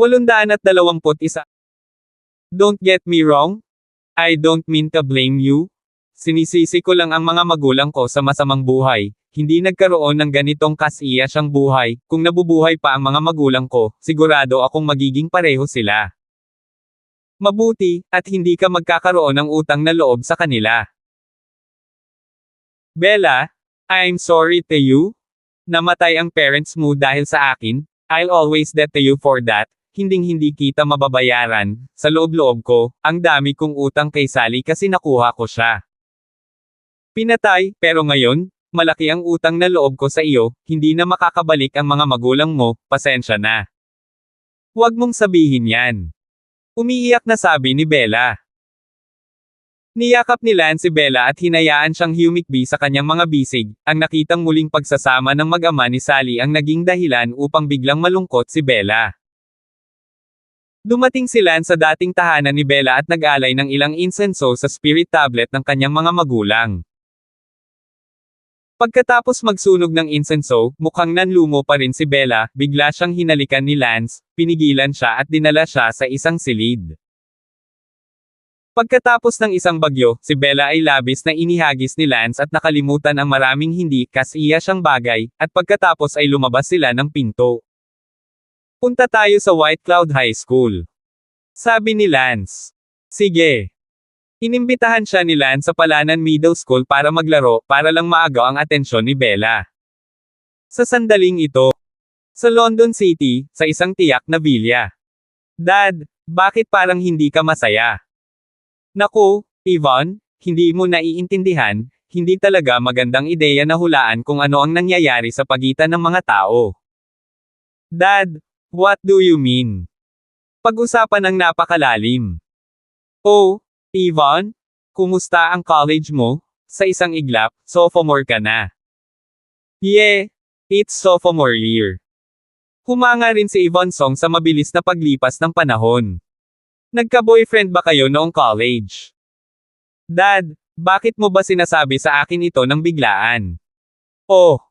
821. Don't get me wrong. I don't mean to blame you. Sinisisi ko lang ang mga magulang ko sa masamang buhay. Hindi nagkaroon ng ganitong kasiyasyang buhay. Kung nabubuhay pa ang mga magulang ko, sigurado akong magiging pareho sila. Mabuti, at hindi ka magkakaroon ng utang na loob sa kanila. Bella, I'm sorry to you. Namatay ang parents mo dahil sa akin. I'll always debt to you for that. Hinding-hindi kita mababayaran. Sa loob-loob ko, ang dami kong utang kay Sally kasi nakuha ko siya. Pinatay, pero ngayon, malaki ang utang na loob ko sa iyo, hindi na makakabalik ang mga magulang mo, pasensya na. Huwag mong sabihin yan. Umiiyak na sabi ni Bella. Niyakap ni Lance si Bella at hinayaan siyang humikbi sa kanyang mga bisig, ang nakitang muling pagsasama ng mag-ama ni Sally ang naging dahilan upang biglang malungkot si Bella. Dumating si Lance sa dating tahanan ni Bella at nag-alay ng ilang insenso sa spirit tablet ng kanyang mga magulang. Pagkatapos magsunog ng insenso, mukhang nanlumo pa rin si Bella, bigla siyang hinalikan ni Lance, pinigilan siya at dinala siya sa isang silid. Pagkatapos ng isang bagyo, si Bella ay labis na inihagis ni Lance at nakalimutan ang maraming hindi kasiyasyang bagay, at pagkatapos ay lumabas sila ng pinto. Punta tayo sa White Cloud High School. Sabi ni Lance. Sige. Inimbitahan siya ni Lance sa Palanan Middle School para maglaro, para lang maagaw ang atensyon ni Bella. Sa sandaling ito, sa London City, sa isang tiyak na bilya. Dad, bakit parang hindi ka masaya? Naku, Yvonne, hindi mo naiintindihan, hindi talaga magandang ideya na hulaan kung ano ang nangyayari sa pagitan ng mga tao. Dad, what do you mean? Pag-usapan ng napakalalim. Oh, Yvonne, kumusta ang college mo? Sa isang iglap, sophomore ka na. Yeah, it's sophomore year. Humanga rin si Yvonne Song sa mabilis na paglipas ng panahon. Nagka-boyfriend ba kayo noong college? Dad, bakit mo ba sinasabi sa akin ito ng biglaan? Oh,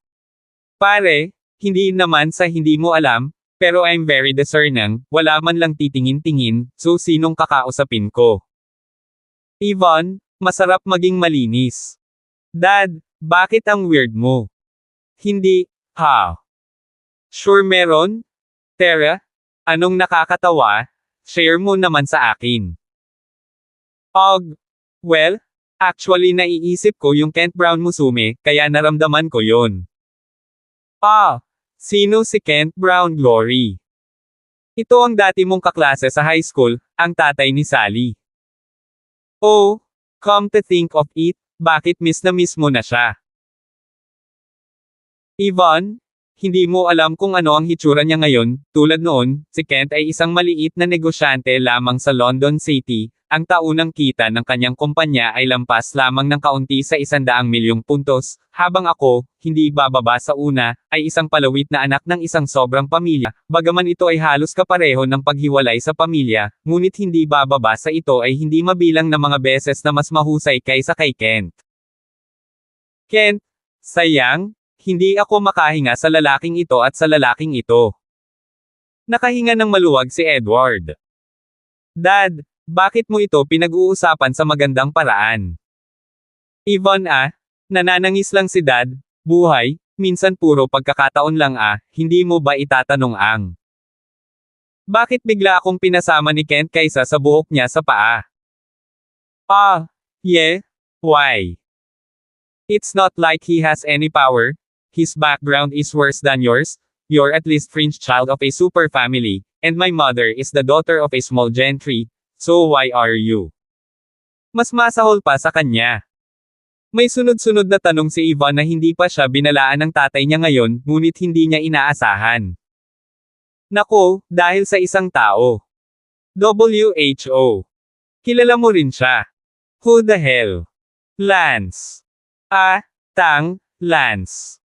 pare, hindi naman sa hindi mo alam, pero I'm very discerning, wala man lang titingin-tingin, so sinong kakausapin ko? Yvonne, masarap maging malinis. Dad, bakit ang weird mo? Hindi, ha? Sure meron? Tara, anong nakakatawa? Share mo naman sa akin. Well, actually naiisip ko yung Kent Brown Musume, kaya naramdaman ko yon. Sino si Kent Brown, Glory? Ito ang dati mong kaklase sa high school, ang tatay ni Sally. Oh, come to think of it, bakit miss na miss mo na siya? Yvonne, hindi mo alam kung ano ang hitsura niya ngayon, tulad noon, si Kent ay isang maliit na negosyante lamang sa London City, ang taunang kita ng kanyang kumpanya ay lampas lamang ng kaunti sa 100 milyong puntos, habang ako, hindi bababa sa una, ay isang palawit na anak ng isang sobrang pamilya, bagaman ito ay halos kapareho ng paghiwalay sa pamilya, ngunit hindi bababa sa ito ay hindi mabilang na mga beses na mas mahusay kaysa kay Kent. Kent, sayang, hindi ako makahinga sa lalaking ito at sa lalaking ito. Nakahinga ng maluwag si Edward. Dad, bakit mo ito pinag-uusapan sa magandang paraan? Yvonne nananangis lang si Dad, buhay, minsan puro pagkakataon lang hindi mo ba itatanong ang? Bakit bigla akong pinasama ni Kent kaysa sa buhok niya sa paa? Yeah, why? It's not like he has any power, his background is worse than yours, you're at least fringe child of a super family, and my mother is the daughter of a small gentry. So why are you? Mas masahol pa sa kanya. May sunod-sunod na tanong si Yvonne na hindi pa siya binalaan ng tatay niya ngayon, ngunit hindi niya inaasahan. Nako, dahil sa isang tao. WHO. Kilala mo rin siya. Who the hell? Lance. Lance.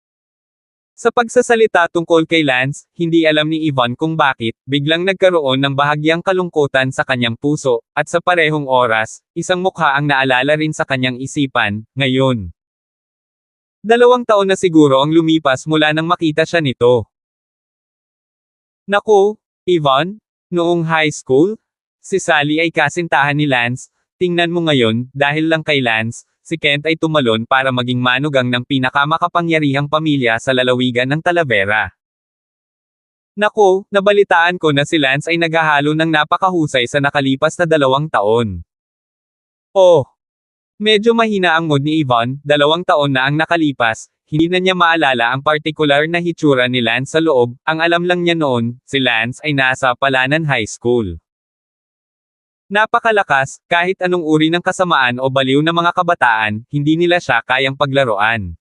Sa pagsasalita tungkol kay Lance, hindi alam ni Yvonne kung bakit, biglang nagkaroon ng bahagyang kalungkutan sa kanyang puso, at sa parehong oras, isang mukha ang naalala rin sa kanyang isipan, ngayon. 2 taon na siguro ang lumipas mula nang makita siya nito. Naku, Yvonne, Noong high school, si Sally ay kasintahan ni Lance. Tingnan mo ngayon, dahil lang kay Lance, si Kent ay tumalon para maging manugang ng pinakamakapangyarihang pamilya sa lalawigan ng Talavera. Naku, nabalitaan ko na si Lance ay naghahalo ng napakahusay sa nakalipas na 2 taon. Oh, medyo mahina ang mood ni Yvonne, 2 taon na ang nakalipas, hindi na niya maalala ang partikular na hitsura ni Lance sa loob, ang alam lang niya noon, si Lance ay nasa Palanan High School. Napakalakas, kahit anong uri ng kasamaan o baliw ng mga kabataan, hindi nila siya kayang paglaruan.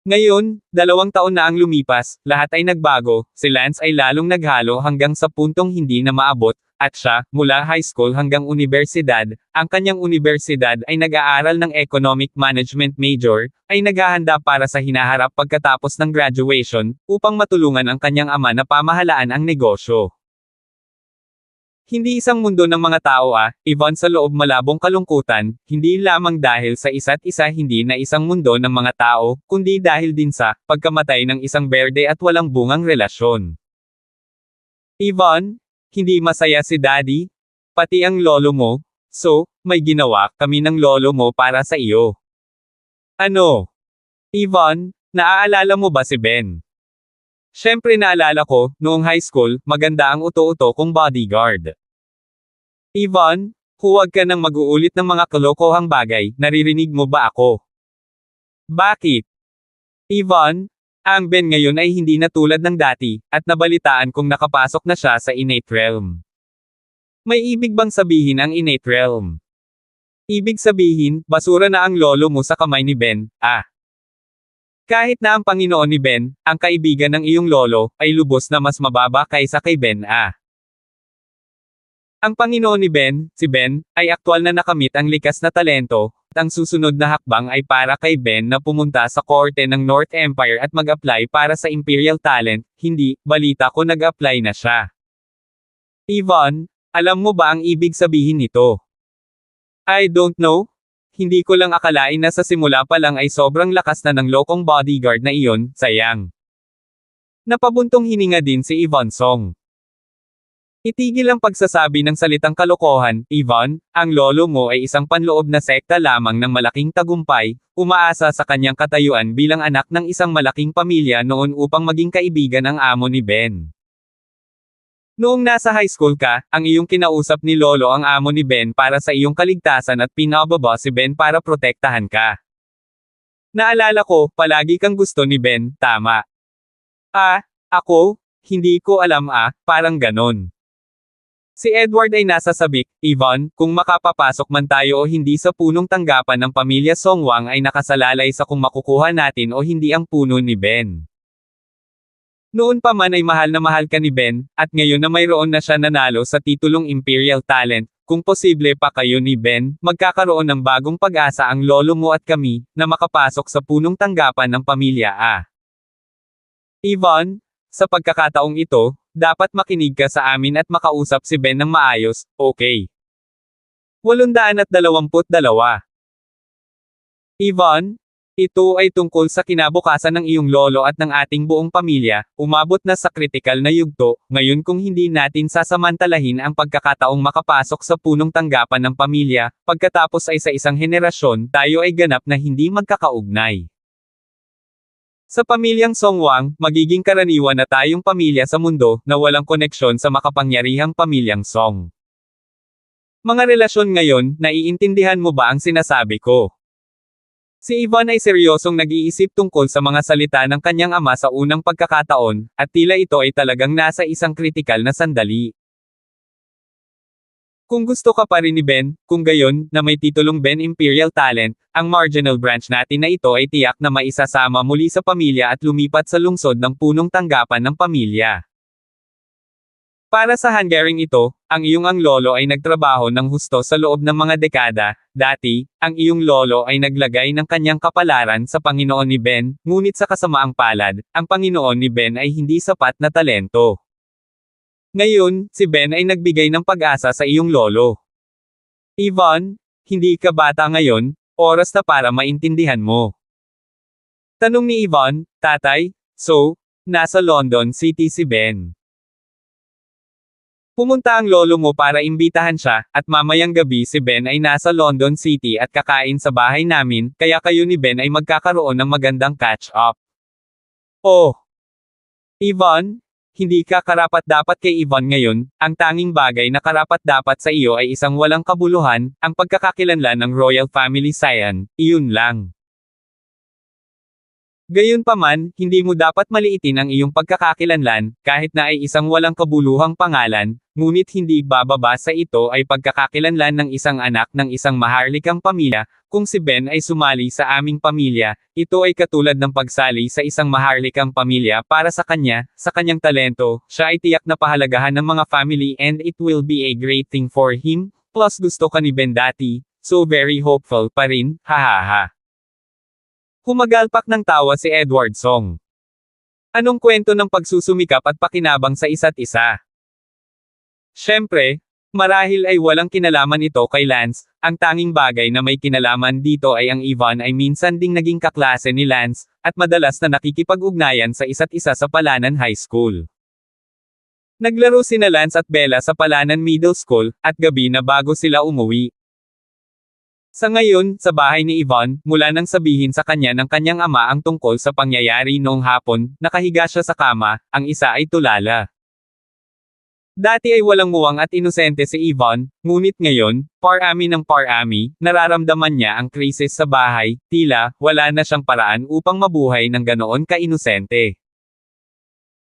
Ngayon, 2 taon na ang lumipas, lahat ay nagbago, si Lance ay lalong naghalo hanggang sa puntong hindi na maabot, at siya, mula high school hanggang universidad, ang kanyang universidad ay nag-aaral ng Economic Management major, ay naghahanda para sa hinaharap pagkatapos ng graduation, upang matulungan ang kanyang ama na pamahalaan ang negosyo. Hindi isang mundo ng mga tao Yvonne sa loob malabong kalungkutan, hindi lamang dahil sa isa't isa hindi na isang mundo ng mga tao, kundi dahil din sa pagkamatay ng isang berde at walang bungang relasyon. Yvonne, hindi masaya si Daddy? Pati ang lolo mo? So, may ginawa kami ng lolo mo para sa iyo. Ano? Yvonne, naaalala mo ba si Ben? Siyempre naalala ko, noong high school, maganda ang uto-uto kong bodyguard. Yvonne, huwag ka nang mag-uulit ng mga kalokohang bagay, naririnig mo ba ako? Bakit? Yvonne, ang Ben ngayon ay hindi na tulad ng dati, at nabalitaan kong nakapasok na siya sa innate realm. May ibig bang sabihin ang innate realm? Ibig sabihin, basura na ang lolo mo sa kamay ni Ben, Kahit na ang Panginoon ni Ben, ang kaibigan ng iyong lolo, ay lubos na mas mababa kaysa kay Ben Ang Panginoon ni Ben, si Ben, ay aktwal na nakamit ang likas na talento, at ang susunod na hakbang ay para kay Ben na pumunta sa korte ng North Empire at mag-apply para sa Imperial Talent, hindi, balita ko nag-apply na siya. Yvonne, alam mo ba ang ibig sabihin nito? I don't know. Hindi ko lang akalain na sa simula pa lang ay sobrang lakas na ng lokong bodyguard na iyon, sayang. Napabuntong hininga din si Yvonne Song. Itigil ang pagsasabi ng salitang kalokohan, Yvonne, ang lolo mo ay isang panloob na sekta lamang ng malaking tagumpay, umaasa sa kanyang katayuan bilang anak ng isang malaking pamilya noon upang maging kaibigan ng amo ni Ben. Noong nasa high school ka, ang iyong kinausap ni Lolo ang amo ni Ben para sa iyong kaligtasan at pinababa si Ben para protektahan ka. Naalala ko, palagi kang gusto ni Ben, tama? Ako? Hindi ko alam parang ganon. Si Edward ay nasa sabik, Yvonne, kung makapapasok man tayo o hindi sa punong tanggapan ng pamilya Songwang ay nakasalalay sa kung makukuha natin o hindi ang puno ni Ben. Noon pa man ay mahal na mahal ka ni Ben, at ngayon na mayroon na siya nanalo sa titulong Imperial Talent, kung posible pa kayo ni Ben, magkakaroon ng bagong pag-asa ang lolo mo at kami, na makapasok sa punong tanggapan ng pamilya Yvonne, sa pagkakataong ito, dapat makinig ka sa amin at makausap si Ben ng maayos, okay? 822. Yvonne, ito ay tungkol sa kinabukasan ng iyong lolo at ng ating buong pamilya, umabot na sa kritikal na yugto, ngayon kung hindi natin sasamantalahin ang pagkakataong makapasok sa punong tanggapan ng pamilya, pagkatapos ay sa isang henerasyon tayo ay ganap na hindi magkakaugnay. Sa pamilyang Songwang, magiging karaniwan na tayong pamilya sa mundo na walang koneksyon sa makapangyarihang pamilyang Song. Mga relasyon ngayon, naiintindihan mo ba ang sinasabi ko? Si Yvonne ay seryosong nag-iisip tungkol sa mga salita ng kanyang ama sa unang pagkakataon, at tila ito ay talagang nasa isang kritikal na sandali. Kung gusto ka pa rin ni Ben, kung gayon, na may titulong Ben Imperial Talent, ang marginal branch natin na ito ay tiyak na maisasama muli sa pamilya at lumipat sa lungsod ng punong tanggapan ng pamilya. Para sa hanggaring ito, ang iyong lolo ay nagtrabaho ng husto sa loob ng mga dekada. Dati, ang iyong lolo ay naglagay ng kanyang kapalaran sa Panginoon ni Ben, ngunit sa kasamaang palad, ang Panginoon ni Ben ay hindi sapat na talento. Ngayon, si Ben ay nagbigay ng pag-asa sa iyong lolo. Yvonne, hindi ka bata ngayon, oras na para maintindihan mo. Tanong ni Yvonne, Tatay, so, nasa London City si Ben. Pumunta ang lolo mo para imbitahan siya, at mamayang gabi si Ben ay nasa London City at kakain sa bahay namin, kaya kayo ni Ben ay magkakaroon ng magandang catch-up. Oh, Yvonne? Hindi ka karapat-dapat kay Yvonne ngayon, ang tanging bagay na karapat-dapat sa iyo ay isang walang kabuluhan, ang pagkakakilanlan ng Royal Family Cyan, iyon lang. Gayunpaman, hindi mo dapat maliitin ang iyong pagkakakilanlan, kahit na ay isang walang kabuluhang pangalan, ngunit hindi bababa sa ito ay pagkakakilanlan ng isang anak ng isang maharlikang pamilya. Kung si Ben ay sumali sa aming pamilya, ito ay katulad ng pagsali sa isang maharlikang pamilya para sa kanya, sa kanyang talento, siya ay tiyak na pahalagahan ng mga family and it will be a great thing for him, plus gusto ka ni Ben dati, so very hopeful pa rin, hahaha. Humagalpak ng tawa si Edward Song. Anong kwento ng pagsusumikap at pakinabang sa isa't isa? Siyempre, marahil ay walang kinalaman ito kay Lance, ang tanging bagay na may kinalaman dito ay ang Yvonne ay minsan ding naging kaklase ni Lance, at madalas na nakikipag-ugnayan sa isa't isa sa Palanan High School. Naglaro sina Lance at Bella sa Palanan Middle School, at gabi na bago sila umuwi. Sa ngayon, sa bahay ni Yvonne, mula nang sabihin sa kanya ng kanyang ama ang tungkol sa pangyayari noong hapon, nakahiga siya sa kama, ang isa ay tulala. Dati ay walang muwang at inosente si Yvonne, ngunit ngayon, parami ng parami, nararamdaman niya ang krisis sa bahay, tila, wala na siyang paraan upang mabuhay ng ganoon ka-inosente.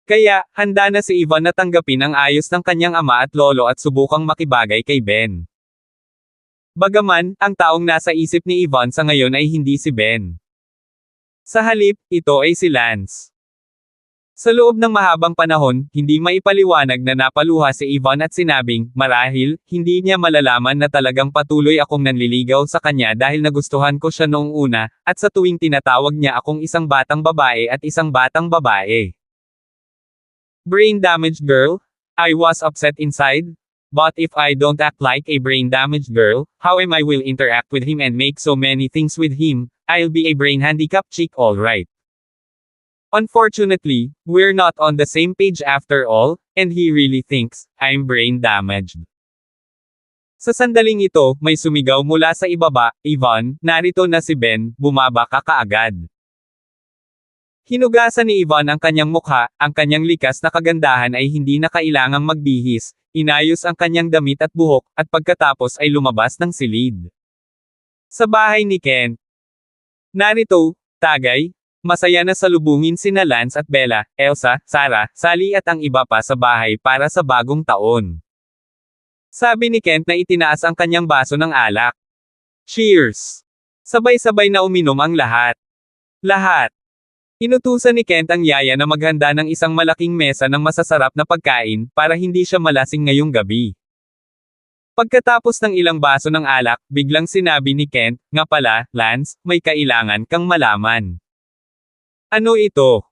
Kaya, handa na si Yvonne na tanggapin ang ayos ng kanyang ama at lolo at subukang makibagay kay Ben. Bagaman, ang taong nasa isip ni Yvonne sa ngayon ay hindi si Ben. Sa halip, ito ay si Lance. Sa loob ng mahabang panahon, hindi maipaliwanag na napaluha si Yvonne at sinabing, marahil, hindi niya malalaman na talagang patuloy akong nanliligaw sa kanya dahil nagustuhan ko siya noong una, at sa tuwing tinatawag niya akong isang batang babae at isang batang babae. Brain damaged girl? I was upset inside. But if I don't act like a brain-damaged girl, how am I will interact with him and make so many things with him? I'll be a brain-handicapped chick alright. Unfortunately, we're not on the same page after all, and he really thinks I'm brain-damaged. Sa sandaling ito, may sumigaw mula sa ibaba, Yvonne, narito na si Ben, bumaba ka kaagad. Hinugasan ni Yvonne ang kanyang mukha, ang kanyang likas na kagandahan ay hindi na kailangang magbihis, inayos ang kanyang damit at buhok, at pagkatapos ay lumabas ng silid. Sa bahay ni Kent. Narito, tagay, masaya na salubungin sina Lance at Bella, Elsa, Sarah, Sally at ang iba pa sa bahay para sa bagong taon. Sabi ni Kent na itinaas ang kanyang baso ng alak. Cheers! Sabay-sabay na uminom ang lahat. Lahat. Inutusan ni Kent ang yaya na maghanda ng isang malaking mesa ng masasarap na pagkain, para hindi siya malasing ngayong gabi. Pagkatapos ng ilang baso ng alak, biglang sinabi ni Kent, nga pala, Lance, may kailangan kang malaman. Ano ito?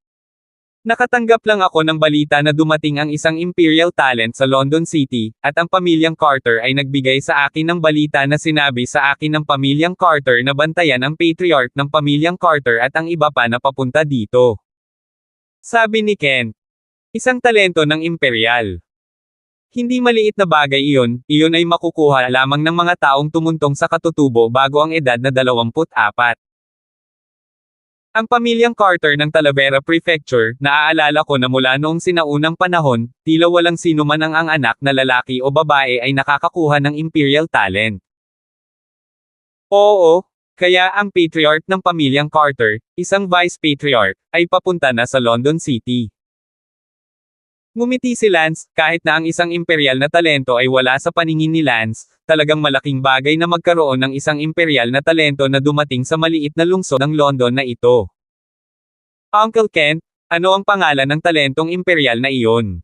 Nakatanggap lang ako ng balita na dumating ang isang imperial talent sa London City, at ang pamilyang Carter ay nagbigay sa akin ng balita na sinabi sa akin ng pamilyang Carter na bantayan ang patriarch ng pamilyang Carter at ang iba pa na papunta dito. Sabi ni Kent. Isang talento ng imperial. Hindi maliit na bagay iyon ay makukuha lamang ng mga taong tumuntong sa katutubo bago ang edad na 24. Ang pamilyang Carter ng Talavera Prefecture, naaalala ko na mula noong sinaunang panahon, tila walang sino man ang anak na lalaki o babae ay nakakakuha ng imperial talent. Oo, kaya ang patriarch ng pamilyang Carter, isang vice patriarch, ay papunta na sa London City. Ngumiti si Lance, kahit na ang isang imperial na talento ay wala sa paningin ni Lance, talagang malaking bagay na magkaroon ng isang imperial na talento na dumating sa maliit na lungsod ng London na ito. Uncle Kent, ano ang pangalan ng talentong imperial na iyon?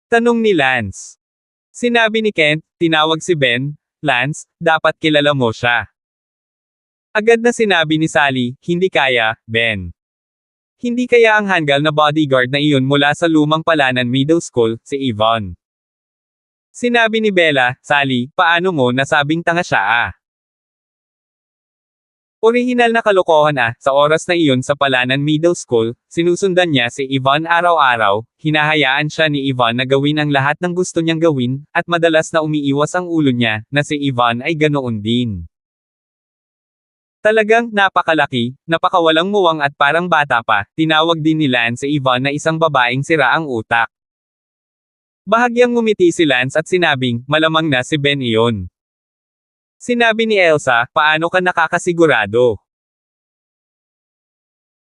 Tanong ni Lance. Sinabi ni Kent, tinawag si Ben, Lance, dapat kilala mo siya. Agad na sinabi ni Sally, hindi kaya, Ben. Hindi kaya ang hanggal na bodyguard na iyon mula sa lumang Palanan Middle School, si Yvonne. Sinabi ni Bella, Sally, paano mo nasabing tanga siya ah? Orihinal na kalokohan sa oras na iyon sa Palanan Middle School, sinusundan niya si Ivan araw-araw, hinahayaan siya ni Ivan na gawin ang lahat ng gusto niyang gawin, at madalas na umiiwas ang ulo niya, na si Ivan ay ganoon din. Talagang napakalaki, napakawalang muwang at parang bata pa, tinawag din ni Lance si Ivan na isang babaeng sira ang utak. Bahagyang ngumiti si Lance at sinabing, malamang na si Ben iyon. Sinabi ni Elsa, paano ka nakakasigurado?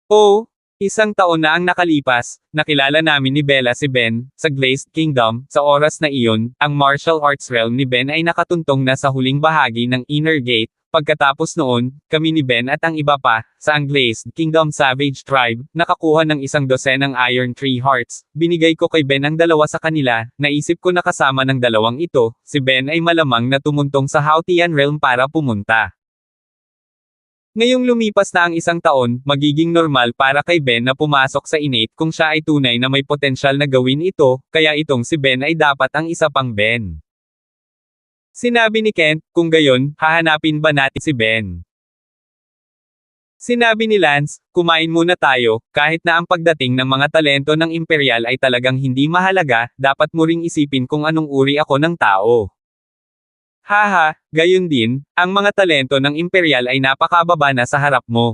Oh, isang taon na ang nakalipas, nakilala namin ni Bella si Ben, sa Glazed Kingdom, sa oras na iyon, ang martial arts realm ni Ben ay nakatuntong na sa huling bahagi ng Inner Gate. Pagkatapos noon, kami ni Ben at ang iba pa, sa ang Glazed Kingdom Savage Tribe, nakakuha ng 100 Iron Tree Hearts. Binigay ko kay Ben ang 2 sa kanila, naisip ko na kasama ng 2 ito, si Ben ay malamang na tumuntong sa Hautian Realm para pumunta. Ngayong lumipas na ang 1 taon, magiging normal para kay Ben na pumasok sa innate kung siya ay tunay na may potensyal na gawin ito, kaya itong si Ben ay dapat ang isa pang Ben. Sinabi ni Kent, kung gayon, hahanapin ba natin si Ben? Sinabi ni Lance, kumain muna tayo, kahit na ang pagdating ng mga talento ng Imperial ay talagang hindi mahalaga, dapat mo ring isipin kung anong uri ako ng tao. Haha, gayon din, ang mga talento ng Imperial ay napakababa na sa harap mo.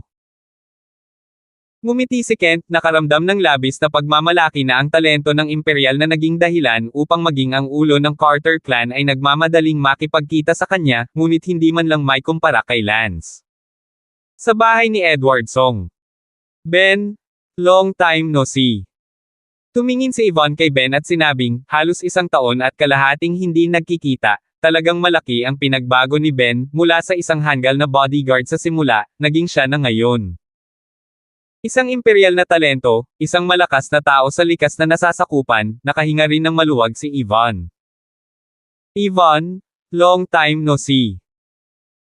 Ngumiti si Kent, nakaramdam ng labis na pagmamalaki na ang talento ng Imperial na naging dahilan upang maging ang ulo ng Carter clan ay nagmamadaling makipagkita sa kanya, ngunit hindi man lang may kumpara kay Lance. Sa bahay ni Edward Song. Ben, long time no see. Tumingin si Yvonne kay Ben at sinabing, halos 1 taon at kalahating hindi nagkikita. Talagang malaki ang pinagbago ni Ben, mula sa isang hanggal na bodyguard sa simula, naging siya na ngayon. Isang imperial na talento, isang malakas na tao sa likas na nasasakupan, nakahinga rin ng maluwag si Yvonne. Yvonne, long time no see.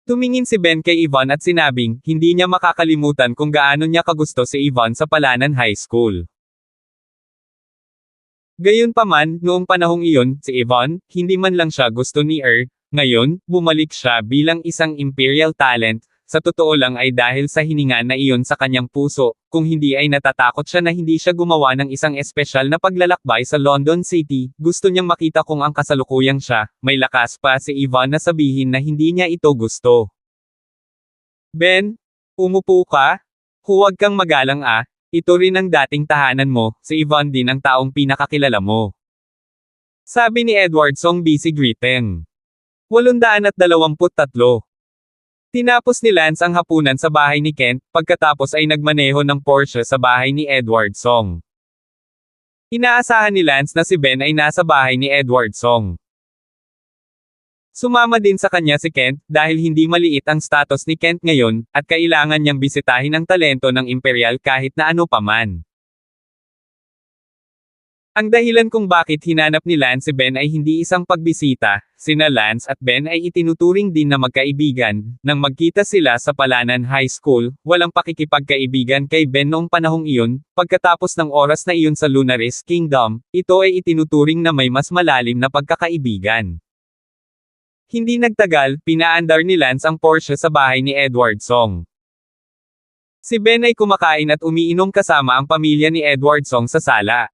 Tumingin si Ben kay Yvonne at sinabing, hindi niya makakalimutan kung gaano niya kagusto si Yvonne sa Palanan High School. Gayunpaman, noong panahong iyon, si Yvonne, hindi man lang siya gusto ni ngayon, bumalik siya bilang isang imperial talent. Sa totoo lang ay dahil sa hininga na iyon sa kanyang puso, kung hindi ay natatakot siya na hindi siya gumawa ng isang espesyal na paglalakbay sa London City, gusto niyang makita kung ang kasalukuyang siya, may lakas pa si Yvonne na sabihin na hindi niya ito gusto. Ben, umupo ka? Huwag kang magalang ito rin ang dating tahanan mo, si Yvonne din ang taong pinakakilala mo. Sabi ni Edward Song busy greeting. 823. Tinapos ni Lance ang hapunan sa bahay ni Kent, pagkatapos ay nagmaneho ng Porsche sa bahay ni Edward Song. Inaasahan ni Lance na si Ben ay nasa bahay ni Edward Song. Sumama din sa kanya si Kent, dahil hindi maliit ang status ni Kent ngayon, at kailangan niyang bisitahin ang talento ng Imperial kahit na ano paman. Ang dahilan kung bakit hinanap ni Lance si Ben ay hindi isang pagbisita, sina Lance at Ben ay itinuturing din na magkaibigan, nang magkita sila sa Palanan High School, walang pakikipagkaibigan kay Ben noong panahong iyon, pagkatapos ng oras na iyon sa Lunaris Kingdom, ito ay itinuturing na may mas malalim na pagkakaibigan. Hindi nagtagal, pinaandar ni Lance ang Porsche sa bahay ni Edward Song. Si Ben ay kumakain at umiinom kasama ang pamilya ni Edward Song sa sala.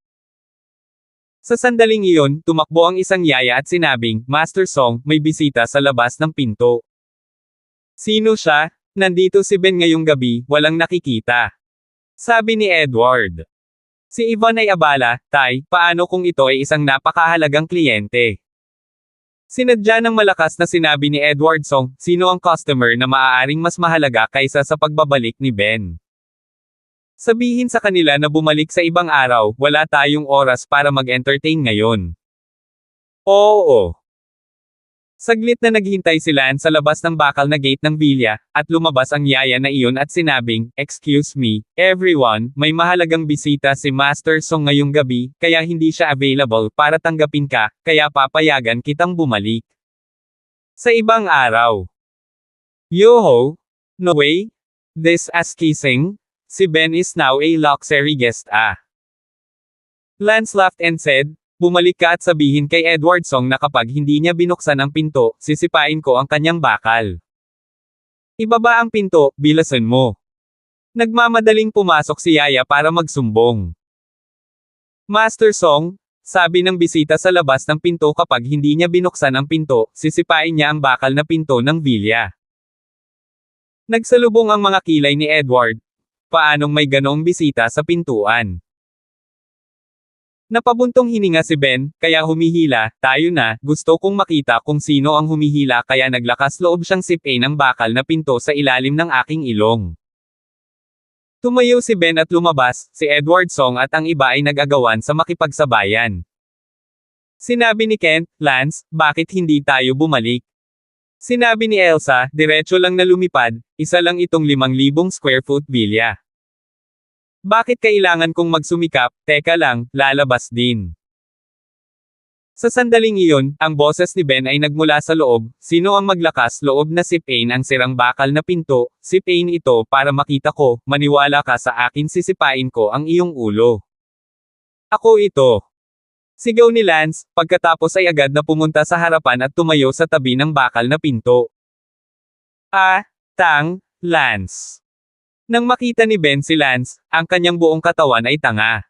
Sa sandaling iyon, tumakbo ang isang yaya at sinabing, Master Song, may bisita sa labas ng pinto. Sino siya? Nandito si Ben ngayong gabi, walang nakikita. Sabi ni Edward. Si Yvonne ay abala, Tay, paano kung ito ay isang napakahalagang kliyente? Sinadya ng malakas na sinabi ni Edward Song, sino ang customer na maaaring mas mahalaga kaysa sa pagbabalik ni Ben? Sabihin sa kanila na bumalik sa ibang araw, wala tayong oras para mag-entertain ngayon. Oo. Saglit na naghintay si Lance sa labas ng bakal na gate ng villa, at lumabas ang yaya na iyon at sinabing, Excuse me, everyone, may mahalagang bisita si Master Song ngayong gabi, kaya hindi siya available para tanggapin ka, kaya papayagan kitang bumalik. Sa ibang araw. Yoho! No way! This as kissing? Si Ben is now a luxury guest Lance laughed and said, bumalik ka at sabihin kay Edward Song na kapag hindi niya binuksan ang pinto, sisipain ko ang kanyang bakal. Ibaba ang pinto, bilasan mo. Nagmamadaling pumasok si Yaya para magsumbong. Master Song, sabi ng bisita sa labas ng pinto kapag hindi niya binuksan ang pinto, sisipain niya ang bakal na pinto ng vilya. Nagsalubong ang mga kilay ni Edward. Paanong may ganoong bisita sa pintuan? Napabuntong hininga si Ben, kaya humihila, tayo na, gusto kong makita kung sino ang humihila kaya naglakas loob siyang sipain ang bakal na pinto sa ilalim ng aking ilong. Tumayo si Ben at lumabas, si Edward Song at ang iba ay nag-agawan sa makipagsabayan. Sinabi ni Kent, Lance, bakit hindi tayo bumalik? Sinabi ni Elsa, diretso lang na lumipad, isa lang itong 5,000 square foot villa. Bakit kailangan kong magsumikap? Teka lang, lalabas din. Sa sandaling iyon, ang boses ni Ben ay nagmula sa loob, sino ang maglakas loob na sipain ang sirang bakal na pinto, sipain ito para makita ko, maniwala ka sa akin sisipain ko ang iyong ulo. Ako ito. Sigaw ni Lance, pagkatapos ay agad na pumunta sa harapan at tumayo sa tabi ng bakal na pinto. Lance. Nang makita ni Ben si Lance, ang kanyang buong katawan ay tanga.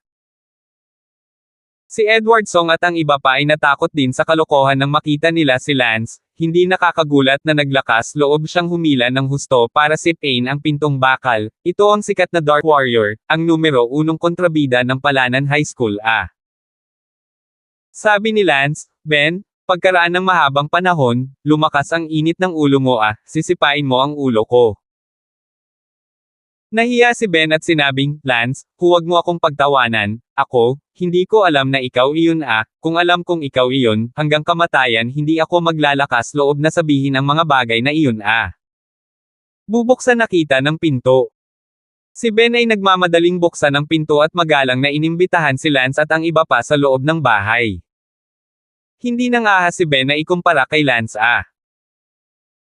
Si Edward Song at ang iba pa ay natakot din sa kalokohan nang makita nila si Lance, hindi nakakagulat na naglakas loob siyang humila ng husto para sipain ang pintong bakal, ito ang sikat na Dark Warrior, ang numero 1 kontrabida ng Palanan High School A. Sabi ni Lance, Ben, pagkaraan ng mahabang panahon, lumakas ang init ng ulo mo sisipain mo ang ulo ko. Nahiya si Ben at sinabing, Lance, huwag mo akong pagtawanan, ako, hindi ko alam na ikaw iyon kung alam kong ikaw iyon, hanggang kamatayan hindi ako maglalakas loob na sabihin ang mga bagay na iyon Bubuksan na kita ng pinto. Si Ben ay nagmamadaling buksan ang pinto at magalang na inimbitahan si Lance at ang iba pa sa loob ng bahay. Hindi nang ahas si Ben na ikumpara kay Lance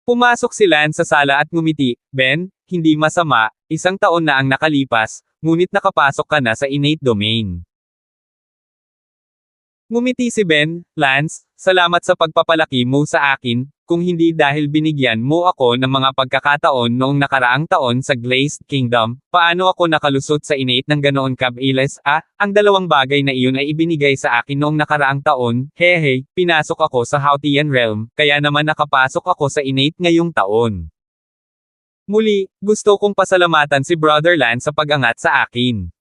Pumasok si Lance sa sala at ngumiti, Ben, hindi masama, 1 taon na ang nakalipas, ngunit nakapasok ka na sa innate domain. Ngumiti si Ben, Lance, salamat sa pagpapalaki mo sa akin, kung hindi dahil binigyan mo ako ng mga pagkakataon noong nakaraang taon sa Glazed Kingdom, paano ako nakalusot sa innate ng ganoon kabilis ang 2 bagay na iyon ay ibinigay sa akin noong nakaraang taon, hehe, pinasok ako sa Hautian Realm, kaya naman nakapasok ako sa innate ngayong taon. Muli, gusto kong pasalamatan si Brother Lance sa pag-angat sa akin.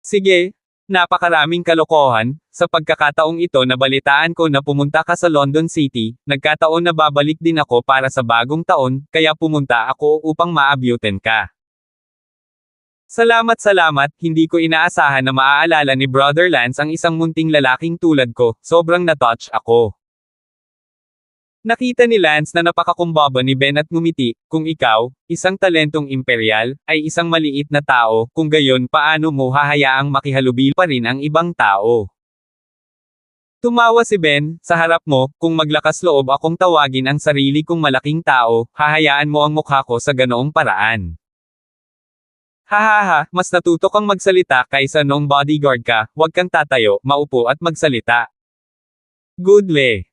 Sige. Napakaraming kalokohan, sa pagkakataong ito nabalitaan ko na pumunta ka sa London City, nagkataon na babalik din ako para sa bagong taon, kaya pumunta ako upang maabutan ka. Salamat, hindi ko inaasahan na maaalala ni Brother Lance ang isang munting lalaking tulad ko, sobrang na-touch ako. Nakita ni Lance na napakakumbaba ni Ben at ngumiti, kung ikaw, isang talentong imperial, ay isang maliit na tao, kung gayon paano mo hahayaang makihalubilo pa rin ang ibang tao. Tumawa si Ben, sa harap mo, kung maglakas loob akong tawagin ang sarili kong malaking tao, hahayaan mo ang mukha ko sa ganoong paraan. Hahaha, mas natuto kang magsalita kaysa noong bodyguard ka, huwag kang tatayo, maupo at magsalita. Goodle.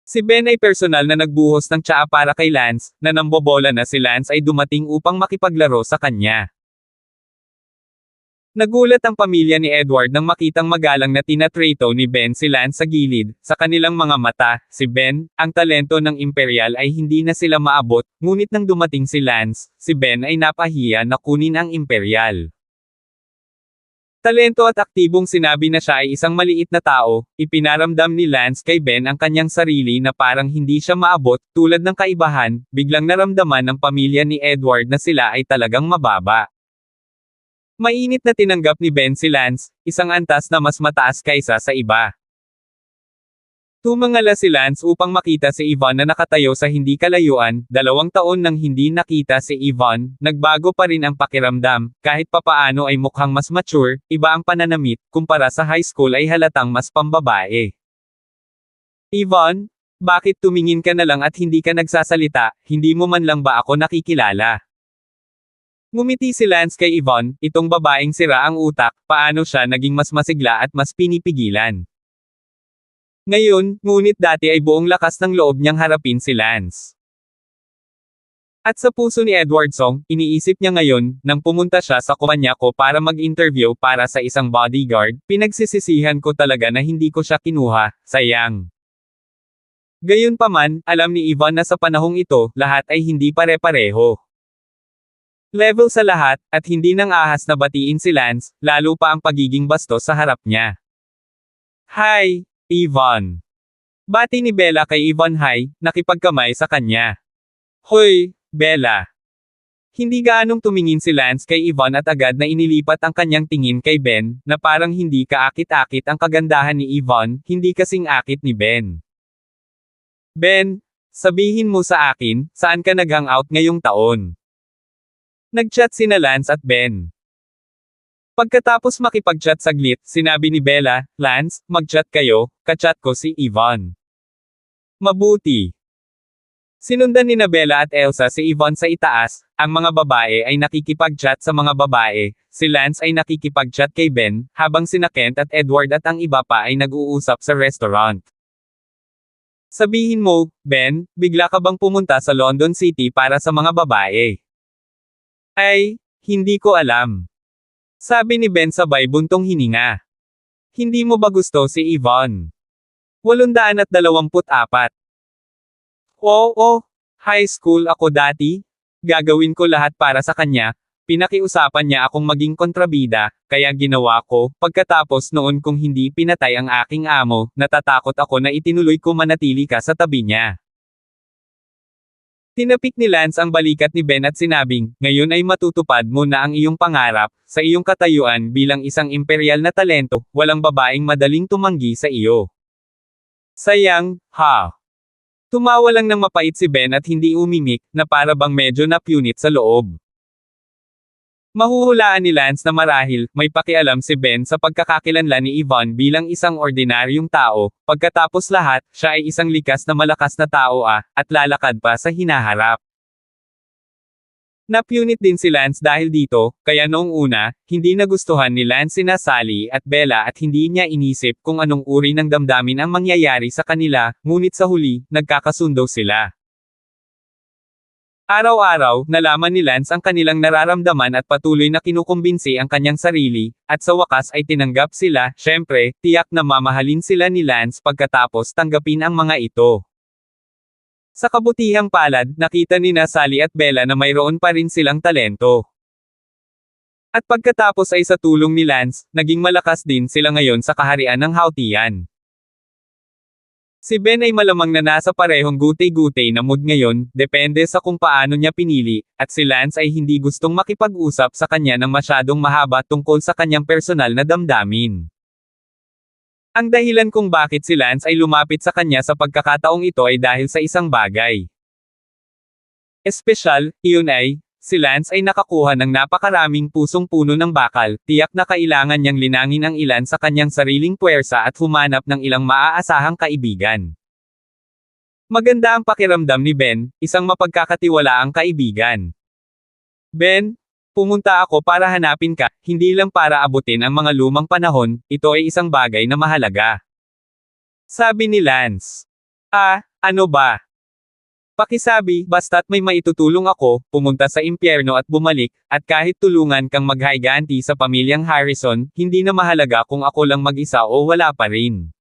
Si Ben ay personal na nagbuhos ng tsaa para kay Lance, na nambobola na si Lance ay dumating upang makipaglaro sa kanya. Nagulat ang pamilya ni Edward nang makitang magalang na tinatrato ni Ben si Lance sa gilid, sa kanilang mga mata, si Ben, ang talento ng Imperial ay hindi na sila maabot, ngunit nang dumating si Lance, si Ben ay napahiya na kunin ang Imperial. Talento at aktibong sinabi na siya ay isang maliit na tao, ipinaramdam ni Lance kay Ben ang kanyang sarili na parang hindi siya maabot, tulad ng kaibahan, biglang naramdaman ng pamilya ni Edward na sila ay talagang mababa. Mainit na tinanggap ni Ben si Lance, isang antas na mas mataas kaysa sa iba. Tumangala si Lance upang makita si Yvonne na nakatayo sa hindi kalayuan, 2 taon nang hindi nakita si Yvonne, nagbago pa rin ang pakiramdam, kahit papaano ay mukhang mas mature, iba ang pananamit, kumpara sa high school ay halatang mas pambabae. Yvonne, bakit tumingin ka na lang at hindi ka nagsasalita, hindi mo man lang ba ako nakikilala? Ngumiti si Lance kay Yvonne, itong babaeng sira ang utak, paano siya naging mas masigla at mas pinipigilan. Ngayon, ngunit dati ay buong lakas ng loob niyang harapin si Lance. At sa puso ni Edward Song, iniisip niya ngayon, nang pumunta siya sa kumpanya ko para mag-interview para sa isang bodyguard, pinagsisisihan ko talaga na hindi ko siya kinuha, sayang. Gayunpaman, alam ni Yvonne na sa panahong ito, lahat ay hindi pare-pareho. Level sa lahat, at hindi nang ahas na batiin si Lance, lalo pa ang pagiging bastos sa harap niya. Hi, Yvonne. Bati ni Bella kay Yvonne. Hi, nakipagkamay sa kanya. Hoy, Bella. Hindi gaanong tumingin si Lance kay Yvonne at agad na inilipat ang kanyang tingin kay Ben, na parang hindi kaakit-akit ang kagandahan ni Yvonne, hindi kasing akit ni Ben. Ben, sabihin mo sa akin, saan ka nag-hangout ngayong taon? Nag-chat sina Lance at Ben. Pagkatapos makipag-chat saglit, sinabi ni Bella, Lance, mag-chat kayo, ka-chat ko si Yvonne. Mabuti. Sinundan ni Bella at Elsa si Yvonne sa itaas, ang mga babae ay nakikipag-chat sa mga babae, si Lance ay nakikipag-chat kay Ben, habang sina Kent at Edward at ang iba pa ay nag-uusap sa restaurant. Sabihin mo, Ben, bigla ka bang pumunta sa London City para sa mga babae? Ay, hindi ko alam. Sabi ni Ben sabay buntong hininga. Hindi mo ba gusto si Yvonne? 824. Oo, high school ako dati. Gagawin ko lahat para sa kanya. Pinakiusapan niya akong maging kontrabida, kaya ginawa ko. Pagkatapos noon kung hindi pinatay ang aking amo, natatakot ako na itinuloy ko manatili ka sa tabi niya. Tinapik ni Lance ang balikat ni Ben at sinabing, ngayon ay matutupad mo na ang iyong pangarap, sa iyong katayuan bilang isang imperial na talento, walang babaeng madaling tumanggi sa iyo. Sayang, ha? Tumawa lang ng mapait si Ben at hindi umimik, na para bang medyo napunit sa loob. Mahuhulaan ni Lance na marahil, may pakialam si Ben sa pagkakakilanlan ni Yvonne bilang isang ordinaryong tao, pagkatapos lahat, siya ay isang likas na malakas na tao at lalakad pa sa hinaharap. Napunit din si Lance dahil dito, kaya noong una, hindi nagustuhan ni Lance sina Sally at Bella at hindi niya inisip kung anong uri ng damdamin ang mangyayari sa kanila, ngunit sa huli, nagkakasundo sila. Araw-araw, nalaman ni Lance ang kanilang nararamdaman at patuloy na kinukumbinsi ang kanyang sarili, at sa wakas ay tinanggap sila, syempre, tiyak na mamahalin sila ni Lance pagkatapos tanggapin ang mga ito. Sa kabutihang palad, nakita ni Sally at Bella na mayroon pa rin silang talento. At pagkatapos ay sa tulong ni Lance, naging malakas din sila ngayon sa kaharian ng Hautian. Si Ben ay malamang na nasa parehong gutay-gutay na mood ngayon, depende sa kung paano niya pinili, at si Lance ay hindi gustong makipag-usap sa kanya ng masyadong mahaba tungkol sa kanyang personal na damdamin. Ang dahilan kung bakit si Lance ay lumapit sa kanya sa pagkakataong ito ay dahil sa isang bagay. Espesyal, iyon ay, si Lance ay nakakuha ng napakaraming pusong puno ng bakal, tiyak na kailangan niyang linangin ang ilan sa kanyang sariling puwersa at humanap ng ilang maaasahang kaibigan. Maganda ang pakiramdam ni Ben, isang mapagkakatiwalaang kaibigan. Ben, pumunta ako para hanapin ka, hindi lang para abutin ang mga lumang panahon, ito ay isang bagay na mahalaga. Sabi ni Lance. Ano ba? Pakisabi, basta't may maitutulong ako, pumunta sa impyerno at bumalik, at kahit tulungan kang maghiganti sa pamilyang Harrison, hindi na mahalaga kung ako lang mag-isa o wala pa rin.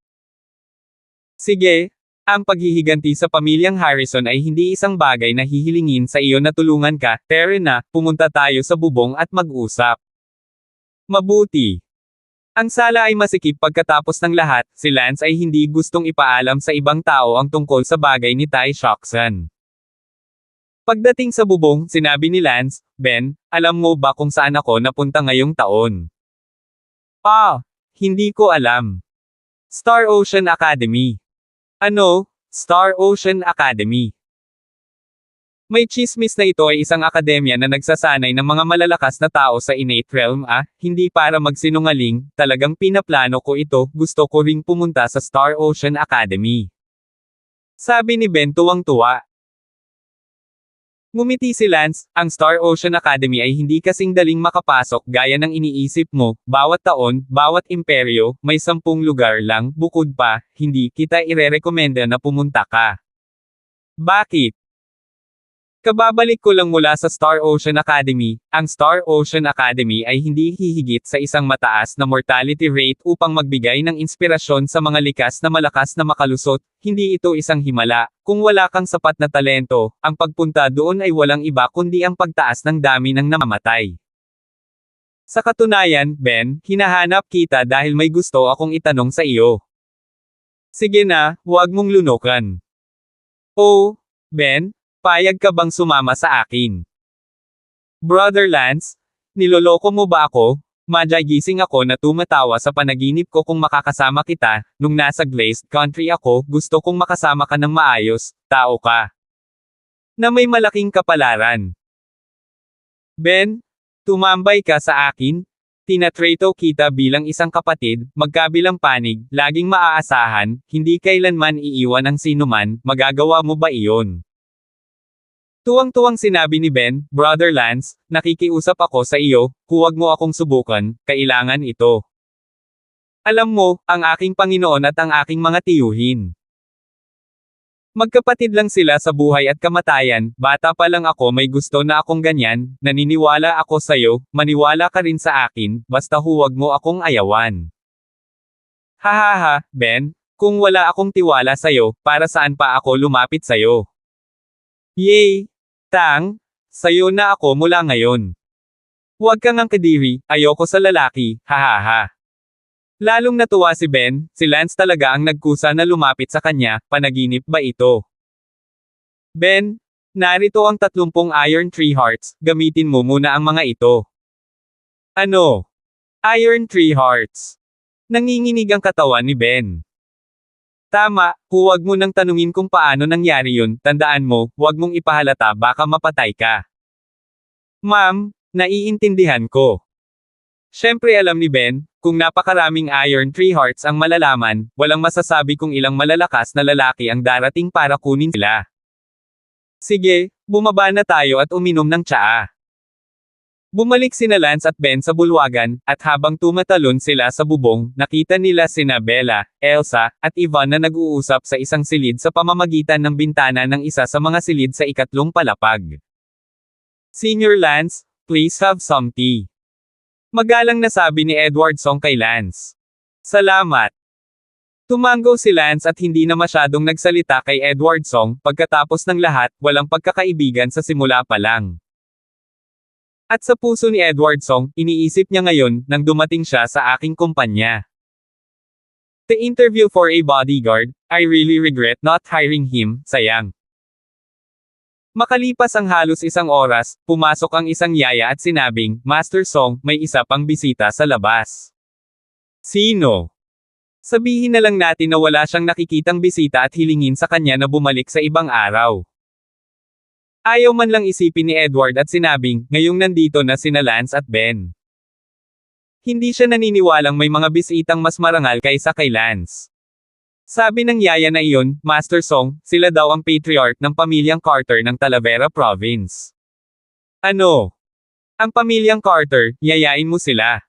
Sige, ang paghihiganti sa pamilyang Harrison ay hindi isang bagay na hihilingin sa iyo na tulungan ka, pero na, pumunta tayo sa bubong at mag-usap. Mabuti. Ang sala ay masikip pagkatapos ng lahat, si Lance ay hindi gustong ipaalam sa ibang tao ang tungkol sa bagay ni Tai Shoxan. Pagdating sa bubong, sinabi ni Lance, Ben, alam mo ba kung saan ako napunta ngayong taon? Hindi ko alam. Star Ocean Academy. Ano? Star Ocean Academy. May chismis na ito ay isang akademya na nagsasanay ng mga malalakas na tao sa innate realm hindi para magsinungaling, talagang pinaplano ko ito, gusto ko ring pumunta sa Star Ocean Academy. Sabi ni Ben tuwang-tuwa. Ngumiti si Lance, ang Star Ocean Academy ay hindi kasing daling makapasok gaya ng iniisip mo, bawat taon, bawat imperyo, may 10 lugar lang, bukod pa, hindi kita irerekomenda na pumunta ka. Bakit? Kababalik ko lang mula sa Star Ocean Academy. Ang Star Ocean Academy ay hindi hihigit sa isang mataas na mortality rate upang magbigay ng inspirasyon sa mga likas na malakas na makalusot. Hindi ito isang himala. Kung wala kang sapat na talento, ang pagpunta doon ay walang iba kundi ang pagtaas ng dami ng namamatay. Sa katunayan, Ben, hinahanap kita dahil may gusto akong itanong sa iyo. Sige na, huwag mong lunukan. Oh, Ben? Payag ka bang sumama sa akin? Brother Lance, niloloko mo ba ako? Madyagising ako na tumatawa sa panaginip ko kung makakasama kita, nung nasa glazed country ako, gusto kong makasama ka ng maayos, tao ka. Na may malaking kapalaran. Ben, tumambay ka sa akin? Tinatrato kita bilang isang kapatid, magkabilang panig, laging maaasahan, hindi kailanman iiwan ang sinuman, magagawa mo ba iyon? Tuwang-tuwang sinabi ni Ben, Brother Lance, nakikiusap ako sa iyo, huwag mo akong subukan, kailangan ito. Alam mo, ang aking Panginoon at ang aking mga tiyuhin. Magkapatid lang sila sa buhay at kamatayan, bata pa lang ako may gusto na akong ganyan, naniniwala ako sa iyo, maniwala ka rin sa akin, basta huwag mo akong ayawan. Hahaha, Ben, kung wala akong tiwala sa iyo, para saan pa ako lumapit sa iyo? Yay! Tang, sayo na ako mula ngayon. Huwag kang ang kadiri, ayoko sa lalaki, hahaha. Lalong natuwa si Ben, si Lance talaga ang nagkusa na lumapit sa kanya, panaginip ba ito? Ben, narito ang 30 Iron Tree Hearts, gamitin mo muna ang mga ito. Ano? Iron Tree Hearts. Nanginginig ang katawan ni Ben. Tama, huwag mo nang tanungin kung paano nangyari yun, tandaan mo, huwag mong ipahalata baka mapatay ka. Ma'am, naiintindihan ko. Siyempre alam ni Ben, kung napakaraming Iron Tree Hearts ang malalaman, walang masasabi kung ilang malalakas na lalaki ang darating para kunin sila. Sige, bumaba na tayo at uminom ng tsaa. Bumalik sina Lance at Ben sa bulwagan, at habang tumatalon sila sa bubong, nakita nila sina Bella, Elsa, at Yvonne na nag-uusap sa isang silid sa pamamagitan ng bintana ng isa sa mga silid sa ikatlong palapag. Senior Lance, please have some tea. Magalang na sabi ni Edward Song kay Lance. Salamat. Tumango si Lance at hindi na masyadong nagsalita kay Edward Song, pagkatapos ng lahat, walang pagkakaibigan sa simula pa lang. At sa puso ni Edward Song, iniisip niya ngayon, nang dumating siya sa aking kumpanya. The interview for a bodyguard, I really regret not hiring him, sayang. Makalipas ang halos isang oras, pumasok ang isang yaya at sinabing, Master Song, may isa pang bisita sa labas. Sino? Sabihin na lang natin na wala siyang nakikitang bisita at hilingin sa kanya na bumalik sa ibang araw. Ayaw man lang isipin ni Edward at sinabing, ngayong nandito na sina Lance at Ben. Hindi siya naniniwalang may mga bisitang mas marangal kaysa kay Lance. Sabi ng yaya na iyon, Master Song, sila daw ang patriarch ng pamilyang Carter ng Talavera Province. Ano? Ang pamilyang Carter, yayain mo sila.